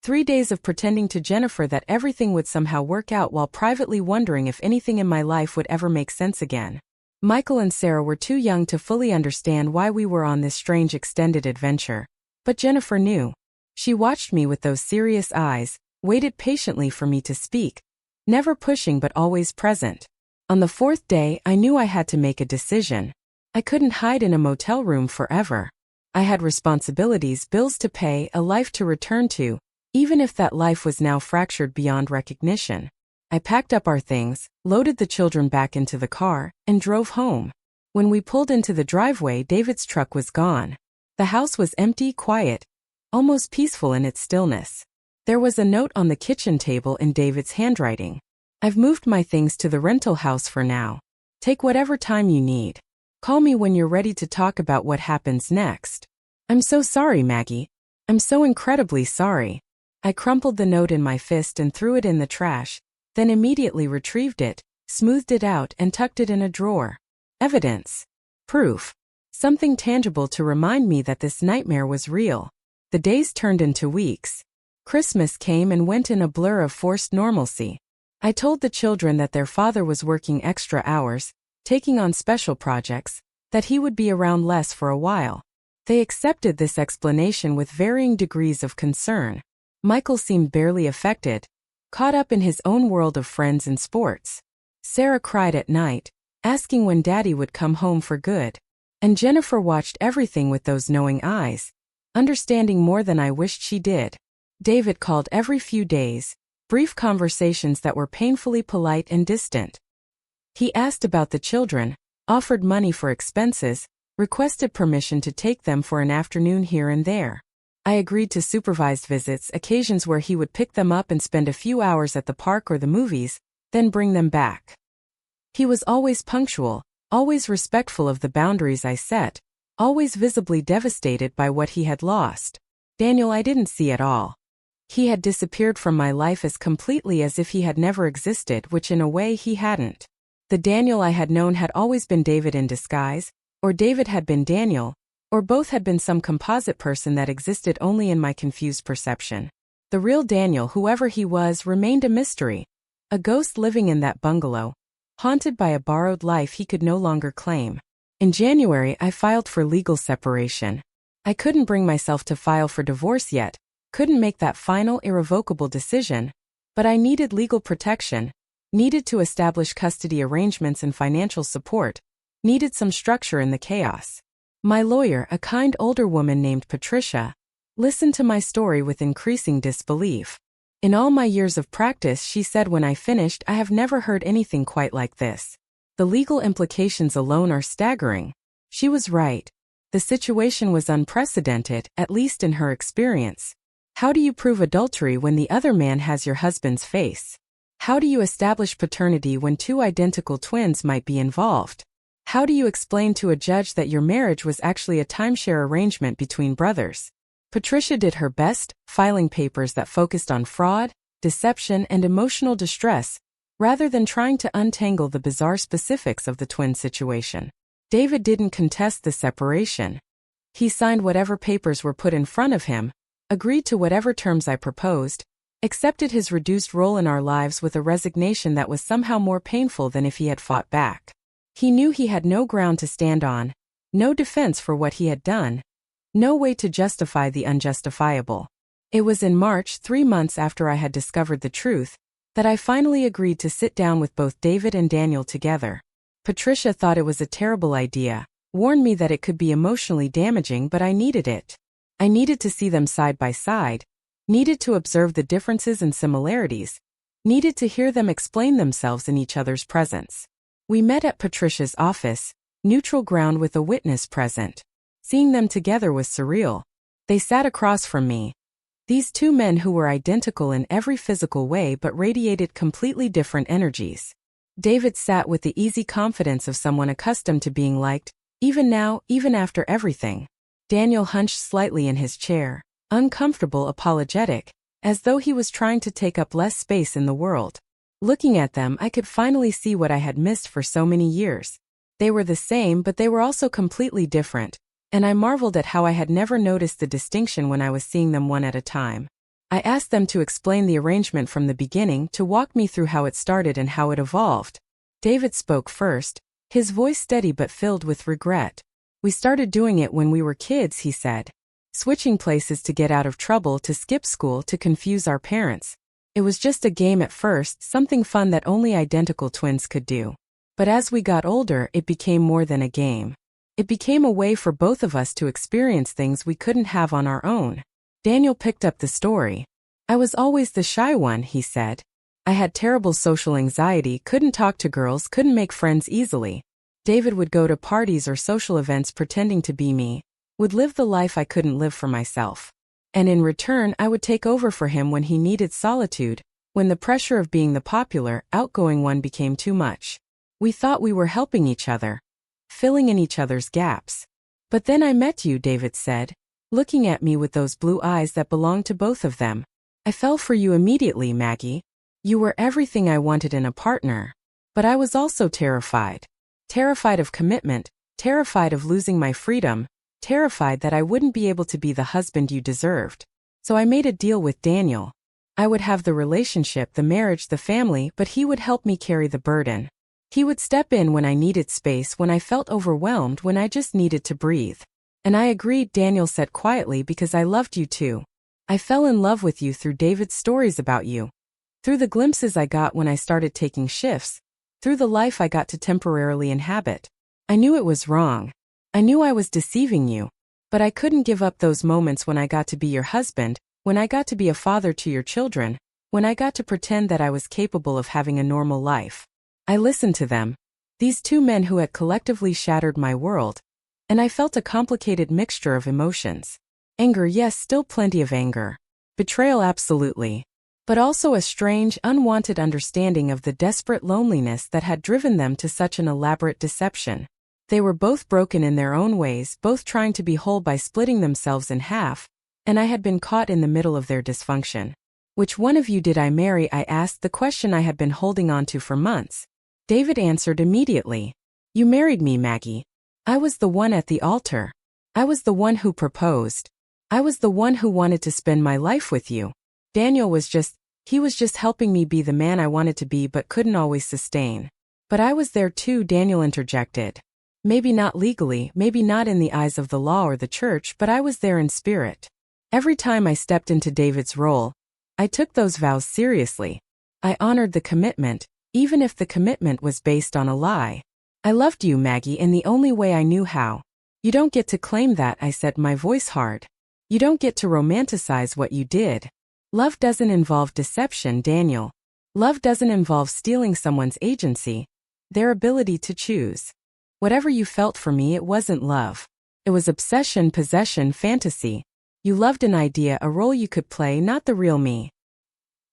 3 days of pretending to Jennifer that everything would somehow work out while privately wondering if anything in my life would ever make sense again. Michael and Sarah were too young to fully understand why we were on this strange extended adventure. But Jennifer knew. She watched me with those serious eyes, waited patiently for me to speak, never pushing but always present. On the 4th day, I knew I had to make a decision. I couldn't hide in a motel room forever. I had responsibilities, bills to pay, a life to return to, even if that life was now fractured beyond recognition. I packed up our things, loaded the children back into the car, and drove home. When we pulled into the driveway, David's truck was gone. The house was empty, quiet, almost peaceful in its stillness. There was a note on the kitchen table in David's handwriting. "I've moved my things to the rental house for now. Take whatever time you need. Call me when you're ready to talk about what happens next." "I'm so sorry, Maggie. I'm so incredibly sorry." I crumpled the note in my fist and threw it in the trash, then immediately retrieved it, smoothed it out and tucked it in a drawer. Evidence. Proof. Something tangible to remind me that this nightmare was real. The days turned into weeks. Christmas came and went in a blur of forced normalcy. I told the children that their father was working extra hours, taking on special projects, that he would be around less for a while. They accepted this explanation with varying degrees of concern. Michael seemed barely affected, caught up in his own world of friends and sports. Sarah cried at night, asking when Daddy would come home for good. And Jennifer watched everything with those knowing eyes, understanding more than I wished she did. David called every few days, brief conversations that were painfully polite and distant. He asked about the children, offered money for expenses, requested permission to take them for an afternoon here and there. I agreed to supervised visits, occasions where he would pick them up and spend a few hours at the park or the movies, then bring them back. He was always punctual, always respectful of the boundaries I set, always visibly devastated by what he had lost. Daniel I didn't see at all. He had disappeared from my life as completely as if he had never existed, which in a way he hadn't. The Daniel I had known had always been David in disguise, or David had been Daniel, or both had been some composite person that existed only in my confused perception. The real Daniel, whoever he was, remained a mystery, a ghost living in that bungalow, haunted by a borrowed life he could no longer claim. In January, I filed for legal separation. I couldn't bring myself to file for divorce yet, couldn't make that final irrevocable decision, but I needed legal protection, needed to establish custody arrangements and financial support, needed some structure in the chaos. My lawyer, a kind older woman named Patricia, listened to my story with increasing disbelief. In all my years of practice, she said when I finished, I have never heard anything quite like this. The legal implications alone are staggering. She was right. The situation was unprecedented, at least in her experience. How do you prove adultery when the other man has your husband's face? How do you establish paternity when two identical twins might be involved? How do you explain to a judge that your marriage was actually a timeshare arrangement between brothers? Patricia did her best, filing papers that focused on fraud, deception, and emotional distress, rather than trying to untangle the bizarre specifics of the twin situation. David didn't contest the separation. He signed whatever papers were put in front of him, agreed to whatever terms I proposed, accepted his reduced role in our lives with a resignation that was somehow more painful than if he had fought back. He knew he had no ground to stand on, no defense for what he had done, no way to justify the unjustifiable. It was in March, 3 months after I had discovered the truth, that I finally agreed to sit down with both David and Daniel together. Patricia thought it was a terrible idea, warned me that it could be emotionally damaging, but I needed it. I needed to see them side by side, needed to observe the differences and similarities, needed to hear them explain themselves in each other's presence. We met at Patricia's office, neutral ground with a witness present. Seeing them together was surreal. They sat across from me. These two men who were identical in every physical way but radiated completely different energies. David sat with the easy confidence of someone accustomed to being liked, even now, even after everything. Daniel hunched slightly in his chair, uncomfortable, apologetic, as though he was trying to take up less space in the world. Looking at them, I could finally see what I had missed for so many years. They were the same, but they were also completely different, and I marveled at how I had never noticed the distinction when I was seeing them one at a time. I asked them to explain the arrangement from the beginning, to walk me through how it started and how it evolved. David spoke first, his voice steady but filled with regret. "We started doing it when we were kids," he said. "Switching places to get out of trouble, to skip school, to confuse our parents. It was just a game at first, something fun that only identical twins could do. But as we got older, it became more than a game. It became a way for both of us to experience things we couldn't have on our own." Daniel picked up the story. "I was always the shy one," he said. "I had terrible social anxiety, couldn't talk to girls, couldn't make friends easily. David would go to parties or social events pretending to be me, would live the life I couldn't live for myself. And in return, I would take over for him when he needed solitude, when the pressure of being the popular, outgoing one became too much. We thought we were helping each other, filling in each other's gaps. But then I met you," David said, looking at me with those blue eyes that belonged to both of them. "I fell for you immediately, Maggie. You were everything I wanted in a partner. But I was also terrified. Terrified of commitment, terrified of losing my freedom, terrified that I wouldn't be able to be the husband you deserved. So I made a deal with Daniel. I would have the relationship, the marriage, the family, but he would help me carry the burden. He would step in when I needed space, when I felt overwhelmed, when I just needed to breathe. And I agreed," Daniel said quietly, "because I loved you too. I fell in love with you through David's stories about you. Through the glimpses I got when I started taking shifts. Through the life I got to temporarily inhabit. I knew it was wrong. I knew I was deceiving you. But I couldn't give up those moments when I got to be your husband, when I got to be a father to your children, when I got to pretend that I was capable of having a normal life. I listened to them. These two men who had collectively shattered my world. and I felt a complicated mixture of emotions. Anger, yes, still plenty of anger. Betrayal, absolutely. But also a strange, unwanted understanding of the desperate loneliness that had driven them to such an elaborate deception. They were both broken in their own ways, both trying to be whole by splitting themselves in half, and I had been caught in the middle of their dysfunction. Which one of you did I marry? I asked, the question I had been holding on to for months. David answered immediately. You married me, Maggie. I was the one at the altar. I was the one who proposed. I was the one who wanted to spend my life with you. Daniel was just helping me be the man I wanted to be but couldn't always sustain. But I was there too, Daniel interjected. Maybe not legally, maybe not in the eyes of the law or the church, but I was there in spirit. Every time I stepped into David's role, I took those vows seriously. I honored the commitment, even if the commitment was based on a lie. I loved you, Maggie, in the only way I knew how. You don't get to claim that, I said, my voice hard. You don't get to romanticize what you did. Love doesn't involve deception, Daniel. Love doesn't involve stealing someone's agency, their ability to choose. Whatever you felt for me, it wasn't love. It was obsession, possession, fantasy. You loved an idea, a role you could play, not the real me.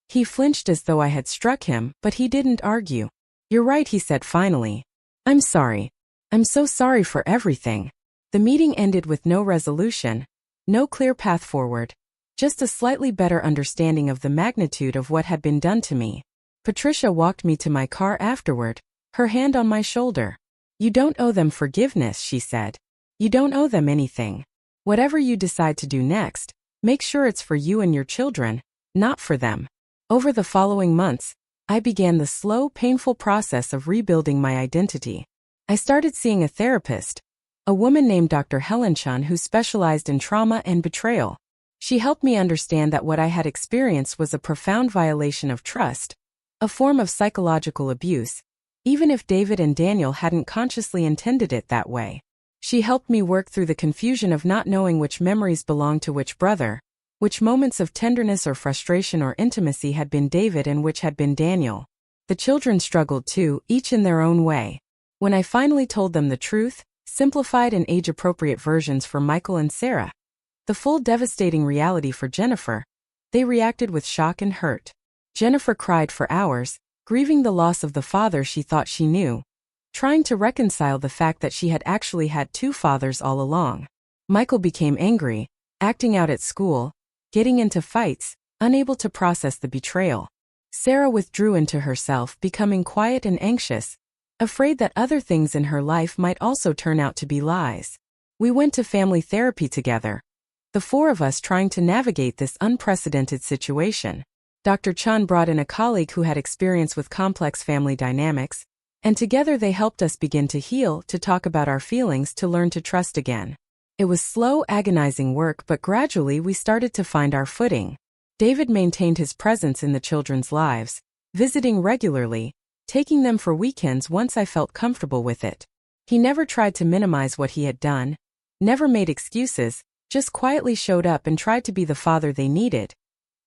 He flinched as though I had struck him, but he didn't argue. You're right, he said finally. I'm sorry. I'm so sorry for everything. The meeting ended with no resolution, no clear path forward, just a slightly better understanding of the magnitude of what had been done to me. Patricia walked me to my car afterward, her hand on my shoulder. You don't owe them forgiveness, she said. You don't owe them anything. Whatever you decide to do next, make sure it's for you and your children, not for them. Over the following months, I began the slow, painful process of rebuilding my identity. I started seeing a therapist, a woman named Dr. Helen Chun who specialized in trauma and betrayal. She helped me understand that what I had experienced was a profound violation of trust, a form of psychological abuse, even if David and Daniel hadn't consciously intended it that way. She helped me work through the confusion of not knowing which memories belonged to which brother, which moments of tenderness or frustration or intimacy had been David and which had been Daniel. The children struggled too, each in their own way. When I finally told them the truth, simplified and age-appropriate versions for Michael and Sarah, the full devastating reality for Jennifer, they reacted with shock and hurt. Jennifer cried for hours, grieving the loss of the father she thought she knew, trying to reconcile the fact that she had actually had two fathers all along. Michael became angry, acting out at school, getting into fights, unable to process the betrayal. Sarah withdrew into herself, becoming quiet and anxious, afraid that other things in her life might also turn out to be lies. We went to family therapy together, the four of us trying to navigate this unprecedented situation. Dr. Chun brought in a colleague who had experience with complex family dynamics, and together they helped us begin to heal, to talk about our feelings, to learn to trust again. It was slow, agonizing work, but gradually we started to find our footing. David maintained his presence in the children's lives, visiting regularly, taking them for weekends once I felt comfortable with it. He never tried to minimize what he had done, never made excuses, just quietly showed up and tried to be the father they needed,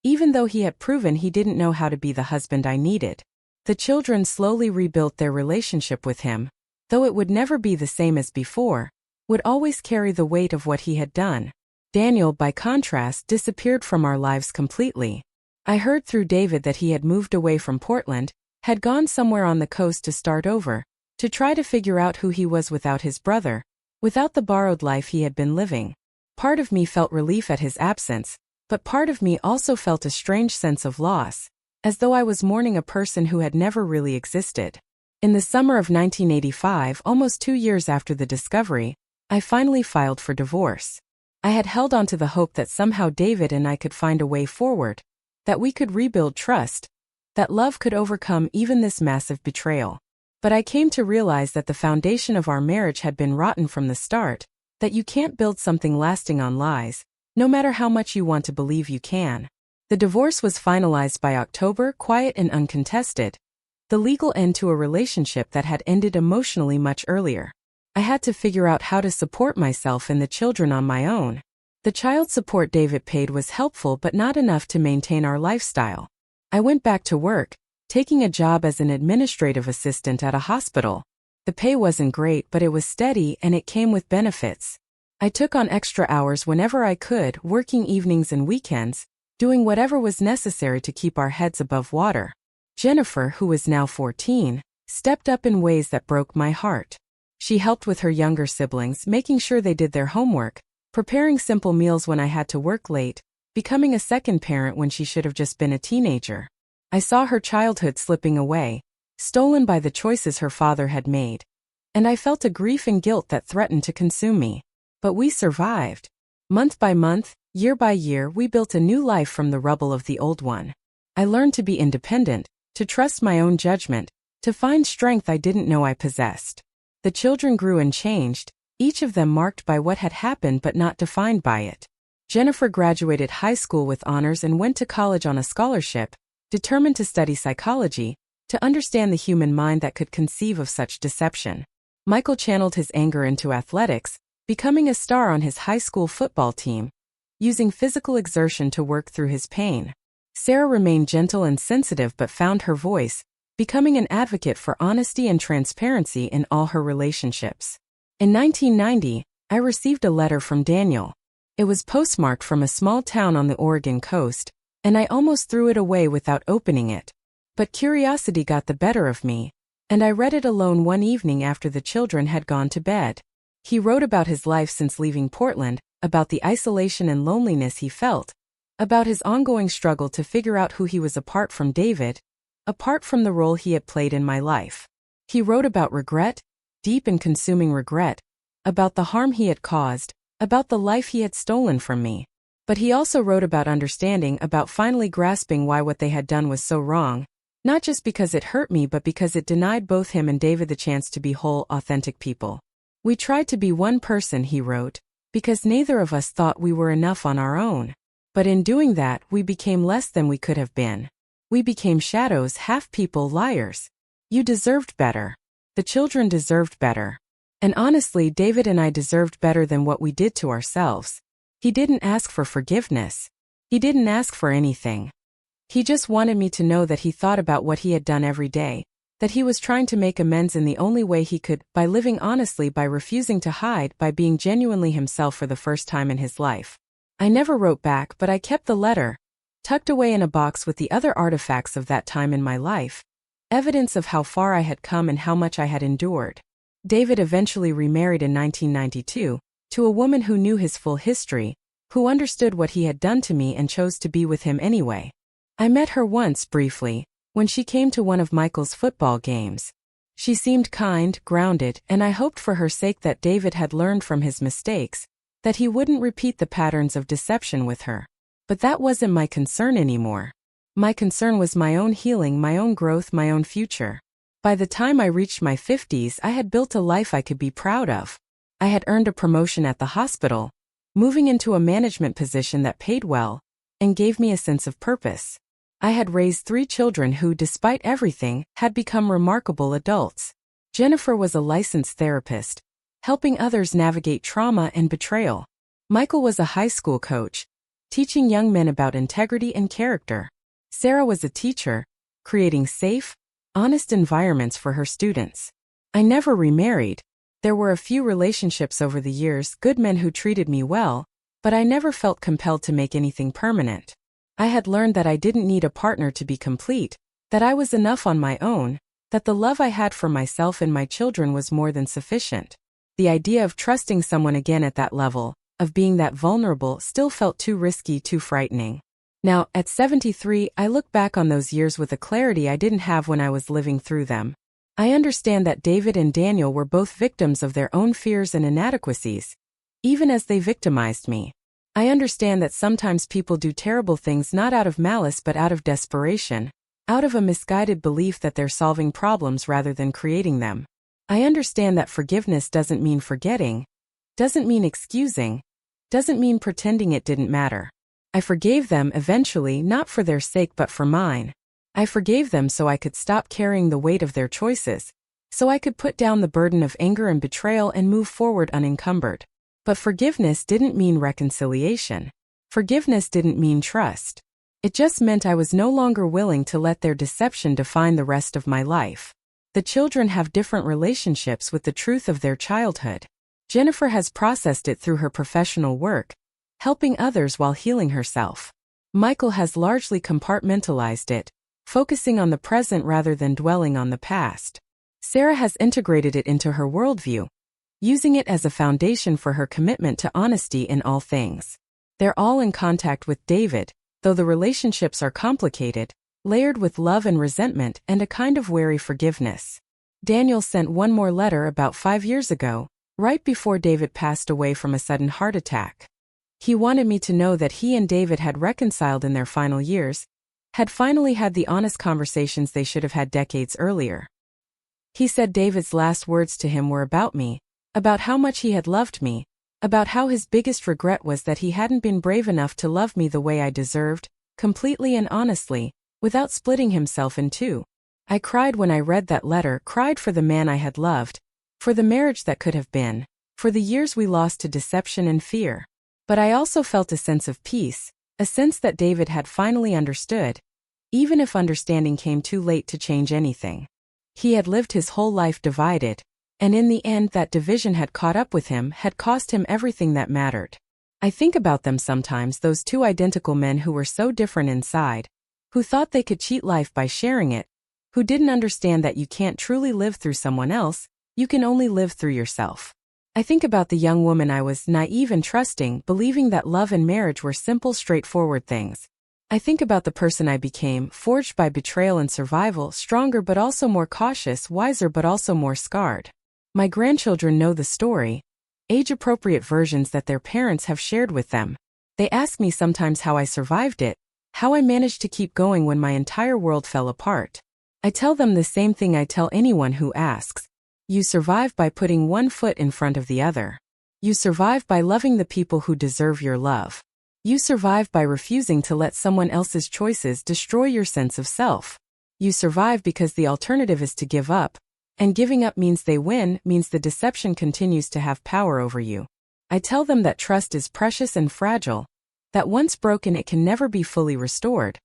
even though he had proven he didn't know how to be the husband I needed. The children slowly rebuilt their relationship with him, though it would never be the same as before, would always carry the weight of what he had done. Daniel, by contrast, disappeared from our lives completely. I heard through David that he had moved away from Portland, had gone somewhere on the coast to start over, to try to figure out who he was without his brother, without the borrowed life he had been living. Part of me felt relief at his absence, but part of me also felt a strange sense of loss, as though I was mourning a person who had never really existed. In the summer of 1985, almost 2 years after the discovery, I finally filed for divorce. I had held on to the hope that somehow David and I could find a way forward, that we could rebuild trust, that love could overcome even this massive betrayal. But I came to realize that the foundation of our marriage had been rotten from the start, that you can't build something lasting on lies, no matter how much you want to believe you can. The divorce was finalized by October, quiet and uncontested, the legal end to a relationship that had ended emotionally much earlier. I had to figure out how to support myself and the children on my own. The child support David paid was helpful but not enough to maintain our lifestyle. I went back to work, taking a job as an administrative assistant at a hospital. The pay wasn't great, but it was steady and it came with benefits. I took on extra hours whenever I could, working evenings and weekends, doing whatever was necessary to keep our heads above water. Jennifer, who was now 14, stepped up in ways that broke my heart. She helped with her younger siblings, making sure they did their homework, preparing simple meals when I had to work late, becoming a second parent when she should have just been a teenager. I saw her childhood slipping away, stolen by the choices her father had made, and I felt a grief and guilt that threatened to consume me. But we survived. Month by month, year by year, we built a new life from the rubble of the old one. I learned to be independent, to trust my own judgment, to find strength I didn't know I possessed. The children grew and changed, each of them marked by what had happened but not defined by it. Jennifer graduated high school with honors and went to college on a scholarship, determined to study psychology, to understand the human mind that could conceive of such deception. Michael channeled his anger into athletics, becoming a star on his high school football team, using physical exertion to work through his pain. Sarah remained gentle and sensitive but found her voice, becoming an advocate for honesty and transparency in all her relationships. In 1990, I received a letter from Daniel. It was postmarked from a small town on the Oregon coast, and I almost threw it away without opening it. But curiosity got the better of me, and I read it alone one evening after the children had gone to bed. He wrote about his life since leaving Portland, about the isolation and loneliness he felt, about his ongoing struggle to figure out who he was apart from David, apart from the role he had played in my life. He wrote about regret, deep and consuming regret, about the harm he had caused, about the life he had stolen from me. But he also wrote about understanding, about finally grasping why what they had done was so wrong, not just because it hurt me but because it denied both him and David the chance to be whole, authentic people. We tried to be one person, he wrote, because neither of us thought we were enough on our own. But in doing that, we became less than we could have been. We became shadows, half people, liars. You deserved better. The children deserved better. And honestly, David and I deserved better than what we did to ourselves. He didn't ask for forgiveness. He didn't ask for anything. He just wanted me to know that he thought about what he had done every day, that he was trying to make amends in the only way he could, by living honestly, by refusing to hide, by being genuinely himself for the first time in his life. I never wrote back, but I kept the letter, tucked away in a box with the other artifacts of that time in my life, evidence of how far I had come and how much I had endured. David eventually remarried in 1992, to a woman who knew his full history, who understood what he had done to me and chose to be with him anyway. I met her once, briefly, when she came to one of Michael's football games. She seemed kind, grounded, and I hoped for her sake that David had learned from his mistakes, that he wouldn't repeat the patterns of deception with her. But that wasn't my concern anymore. My concern was my own healing, my own growth, my own future. By the time I reached my 50s, I had built a life I could be proud of. I had earned a promotion at the hospital, moving into a management position that paid well, and gave me a sense of purpose. I had raised 3 children who, despite everything, had become remarkable adults. Jennifer was a licensed therapist, helping others navigate trauma and betrayal. Michael was a high school coach, teaching young men about integrity and character. Sarah was a teacher, creating safe, honest environments for her students. I never remarried. There were a few relationships over the years, good men who treated me well, but I never felt compelled to make anything permanent. I had learned that I didn't need a partner to be complete, that I was enough on my own, that the love I had for myself and my children was more than sufficient. The idea of trusting someone again at that level, of being that vulnerable, still felt too risky, too frightening. Now, at 73, I look back on those years with a clarity I didn't have when I was living through them. I understand that David and Daniel were both victims of their own fears and inadequacies, even as they victimized me. I understand that sometimes people do terrible things not out of malice but out of desperation, out of a misguided belief that they're solving problems rather than creating them. I understand that forgiveness doesn't mean forgetting, doesn't mean excusing, doesn't mean pretending it didn't matter. I forgave them eventually, not for their sake but for mine. I forgave them so I could stop carrying the weight of their choices, so I could put down the burden of anger and betrayal and move forward unencumbered. But forgiveness didn't mean reconciliation. Forgiveness didn't mean trust. It just meant I was no longer willing to let their deception define the rest of my life. The children have different relationships with the truth of their childhood. Jennifer has processed it through her professional work, helping others while healing herself. Michael has largely compartmentalized it, focusing on the present rather than dwelling on the past. Sarah has integrated it into her worldview, using it as a foundation for her commitment to honesty in all things. They're all in contact with David, though the relationships are complicated, layered with love and resentment and a kind of wary forgiveness. Daniel sent one more letter about 5 years ago, right before David passed away from a sudden heart attack. He wanted me to know that he and David had reconciled in their final years, had finally had the honest conversations they should have had decades earlier. He said David's last words to him were about me, about how much he had loved me, about how his biggest regret was that he hadn't been brave enough to love me the way I deserved, completely and honestly, without splitting himself in two. I cried when I read that letter, cried for the man I had loved, for the marriage that could have been, for the years we lost to deception and fear. But I also felt a sense of peace, a sense that David had finally understood, even if understanding came too late to change anything. He had lived his whole life divided, and in the end that division had caught up with him, had cost him everything that mattered. I think about them sometimes, those two identical men who were so different inside, who thought they could cheat life by sharing it, who didn't understand that you can't truly live through someone else, you can only live through yourself. I think about the young woman I was, naive and trusting, believing that love and marriage were simple, straightforward things. I think about the person I became, forged by betrayal and survival, stronger but also more cautious, wiser but also more scarred. My grandchildren know the story, age-appropriate versions that their parents have shared with them. They ask me sometimes how I survived it, how I managed to keep going when my entire world fell apart. I tell them the same thing I tell anyone who asks. You survive by putting one foot in front of the other. You survive by loving the people who deserve your love. You survive by refusing to let someone else's choices destroy your sense of self. You survive because the alternative is to give up, and giving up means they win, means the deception continues to have power over you. I tell them that trust is precious and fragile, that once broken it can never be fully restored.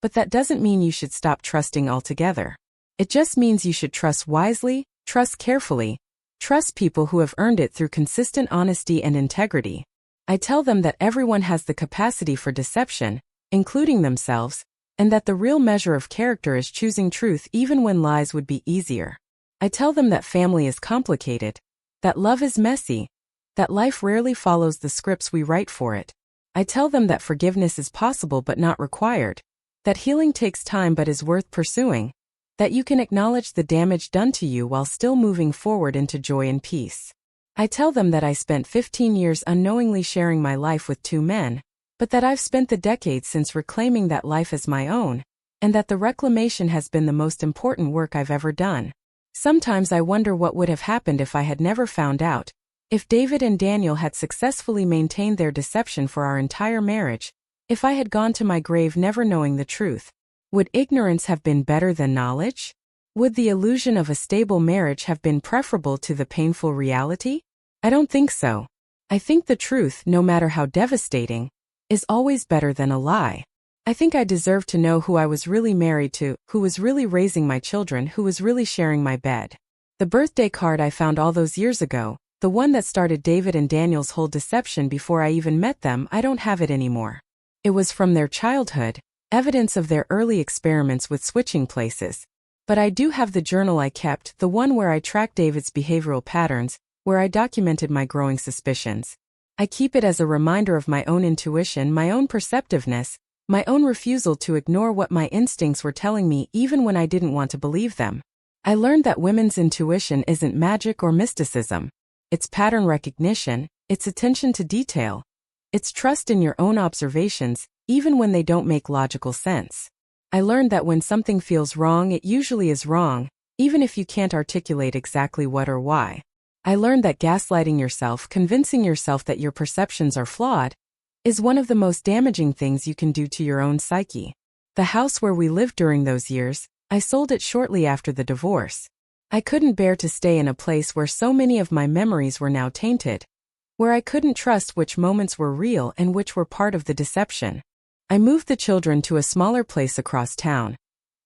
But that doesn't mean you should stop trusting altogether. It just means you should trust wisely, trust carefully, trust people who have earned it through consistent honesty and integrity. I tell them that everyone has the capacity for deception, including themselves, and that the real measure of character is choosing truth even when lies would be easier. I tell them that family is complicated, that love is messy, that life rarely follows the scripts we write for it. I tell them that forgiveness is possible but not required, that healing takes time but is worth pursuing, that you can acknowledge the damage done to you while still moving forward into joy and peace. I tell them that I spent 15 years unknowingly sharing my life with 2 men, but that I've spent the decades since reclaiming that life as my own, and that the reclamation has been the most important work I've ever done. Sometimes I wonder what would have happened if I had never found out, if David and Daniel had successfully maintained their deception for our entire marriage, if I had gone to my grave never knowing the truth. Would ignorance have been better than knowledge? Would the illusion of a stable marriage have been preferable to the painful reality? I don't think so. I think the truth, no matter how devastating, is always better than a lie. I think I deserved to know who I was really married to, who was really raising my children, who was really sharing my bed. The birthday card I found all those years ago, the one that started David and Daniel's whole deception before I even met them, I don't have it anymore. It was from their childhood, evidence of their early experiments with switching places. But I do have the journal I kept, the one where I tracked David's behavioral patterns, where I documented my growing suspicions. I keep it as a reminder of my own intuition, my own perceptiveness, my own refusal to ignore what my instincts were telling me even when I didn't want to believe them. I learned that women's intuition isn't magic or mysticism. It's pattern recognition, it's attention to detail. It's trust in your own observations, even when they don't make logical sense. I learned that when something feels wrong, it usually is wrong, even if you can't articulate exactly what or why. I learned that gaslighting yourself, convincing yourself that your perceptions are flawed, is one of the most damaging things you can do to your own psyche. The house where we lived during those years, I sold it shortly after the divorce. I couldn't bear to stay in a place where so many of my memories were now tainted, where I couldn't trust which moments were real and which were part of the deception. I moved the children to a smaller place across town.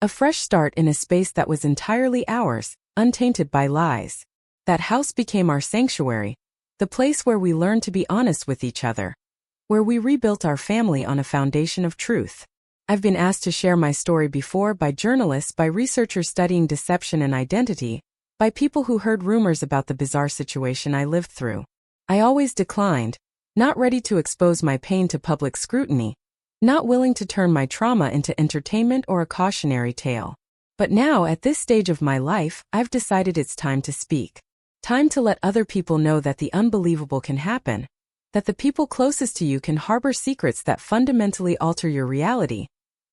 A fresh start in a space that was entirely ours, untainted by lies. That house became our sanctuary, the place where we learned to be honest with each other, where we rebuilt our family on a foundation of truth. I've been asked to share my story before by journalists, by researchers studying deception and identity, by people who heard rumors about the bizarre situation I lived through. I always declined, not ready to expose my pain to public scrutiny, not willing to turn my trauma into entertainment or a cautionary tale. But now, at this stage of my life, I've decided it's time to speak. Time to let other people know that the unbelievable can happen, that the people closest to you can harbor secrets that fundamentally alter your reality,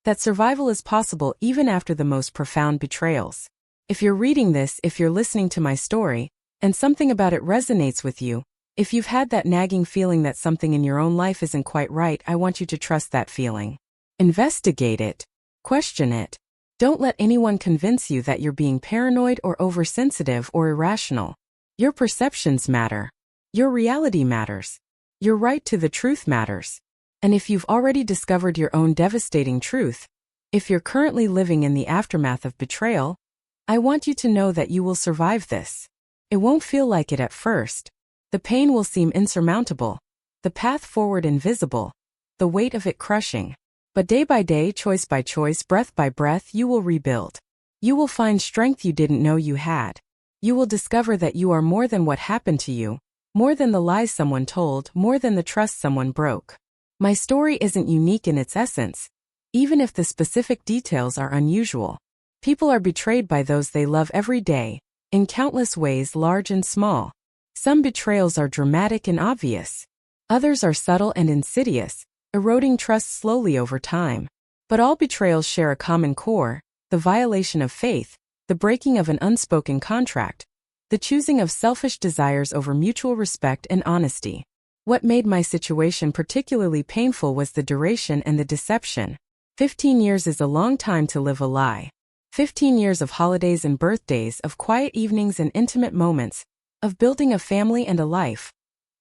that survival is possible even after the most profound betrayals. If you're reading this, if you're listening to my story, and something about it resonates with you, if you've had that nagging feeling that something in your own life isn't quite right, I want you to trust that feeling. Investigate it. Question it. Don't let anyone convince you that you're being paranoid or oversensitive or irrational. Your perceptions matter. Your reality matters. Your right to the truth matters. And if you've already discovered your own devastating truth, if you're currently living in the aftermath of betrayal, I want you to know that you will survive this. It won't feel like it at first. The pain will seem insurmountable, the path forward invisible, the weight of it crushing. But day by day, choice by choice, breath by breath, you will rebuild. You will find strength you didn't know you had. You will discover that you are more than what happened to you, more than the lies someone told, more than the trust someone broke. My story isn't unique in its essence, even if the specific details are unusual. People are betrayed by those they love every day, in countless ways, large and small. Some betrayals are dramatic and obvious. Others are subtle and insidious, eroding trust slowly over time. But all betrayals share a common core: the violation of faith, the breaking of an unspoken contract, the choosing of selfish desires over mutual respect and honesty. What made my situation particularly painful was the duration and the deception. 15 years is a long time to live a lie. 15 years of holidays and birthdays, of quiet evenings and intimate moments, of building a family and a life,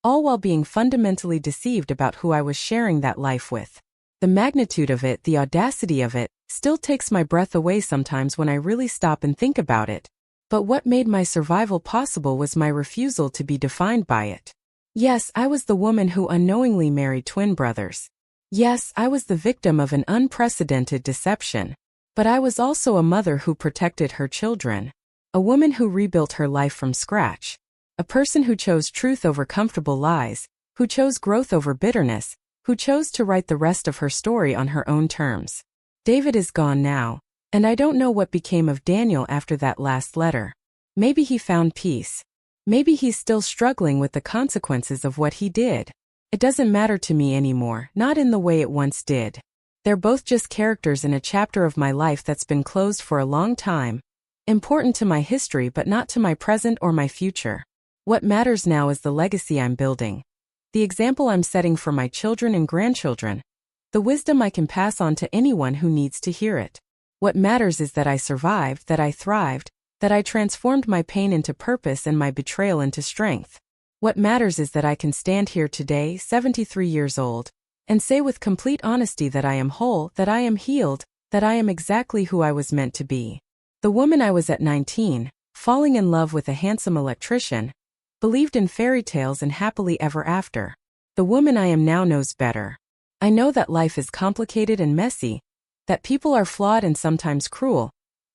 all while being fundamentally deceived about who I was sharing that life with. The magnitude of it, the audacity of it, still takes my breath away sometimes when I really stop and think about it. But what made my survival possible was my refusal to be defined by it. Yes, I was the woman who unknowingly married twin brothers. Yes, I was the victim of an unprecedented deception. But I was also a mother who protected her children. A woman who rebuilt her life from scratch. A person who chose truth over comfortable lies, who chose growth over bitterness, who chose to write the rest of her story on her own terms. David is gone now, and I don't know what became of Daniel after that last letter. Maybe he found peace. Maybe he's still struggling with the consequences of what he did. It doesn't matter to me anymore, not in the way it once did. They're both just characters in a chapter of my life that's been closed for a long time, important to my history but not to my present or my future. What matters now is the legacy I'm building, the example I'm setting for my children and grandchildren, the wisdom I can pass on to anyone who needs to hear it. What matters is that I survived, that I thrived, that I transformed my pain into purpose and my betrayal into strength. What matters is that I can stand here today, 73 years old, and say with complete honesty that I am whole, that I am healed, that I am exactly who I was meant to be. The woman I was at 19, falling in love with a handsome electrician, believed in fairy tales and happily ever after. The woman I am now knows better. I know that life is complicated and messy, that people are flawed and sometimes cruel,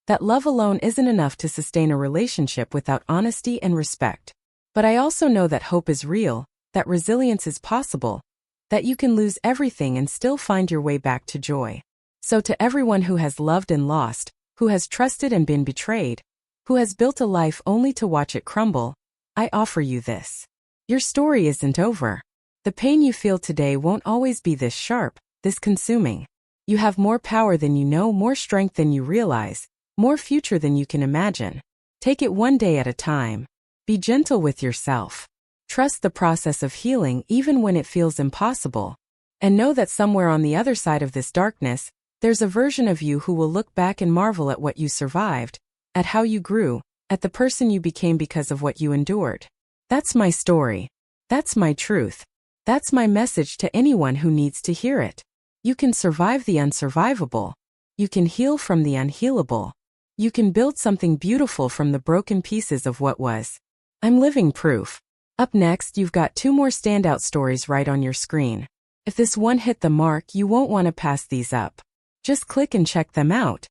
that love alone isn't enough to sustain a relationship without honesty and respect. But I also know that hope is real, that resilience is possible, that you can lose everything and still find your way back to joy. So to everyone who has loved and lost, who has trusted and been betrayed, who has built a life only to watch it crumble, I offer you this. Your story isn't over. The pain you feel today won't always be this sharp, this consuming. You have more power than you know, more strength than you realize, more future than you can imagine. Take it one day at a time. Be gentle with yourself. Trust the process of healing even when it feels impossible. And know that somewhere on the other side of this darkness, there's a version of you who will look back and marvel at what you survived, at how you grew, at the person you became because of what you endured. That's my story. That's my truth. That's my message to anyone who needs to hear it. You can survive the unsurvivable. You can heal from the unhealable. You can build something beautiful from the broken pieces of what was. I'm living proof. Up next, you've got 2 more standout stories right on your screen. If this one hit the mark, you won't want to pass these up. Just click and check them out.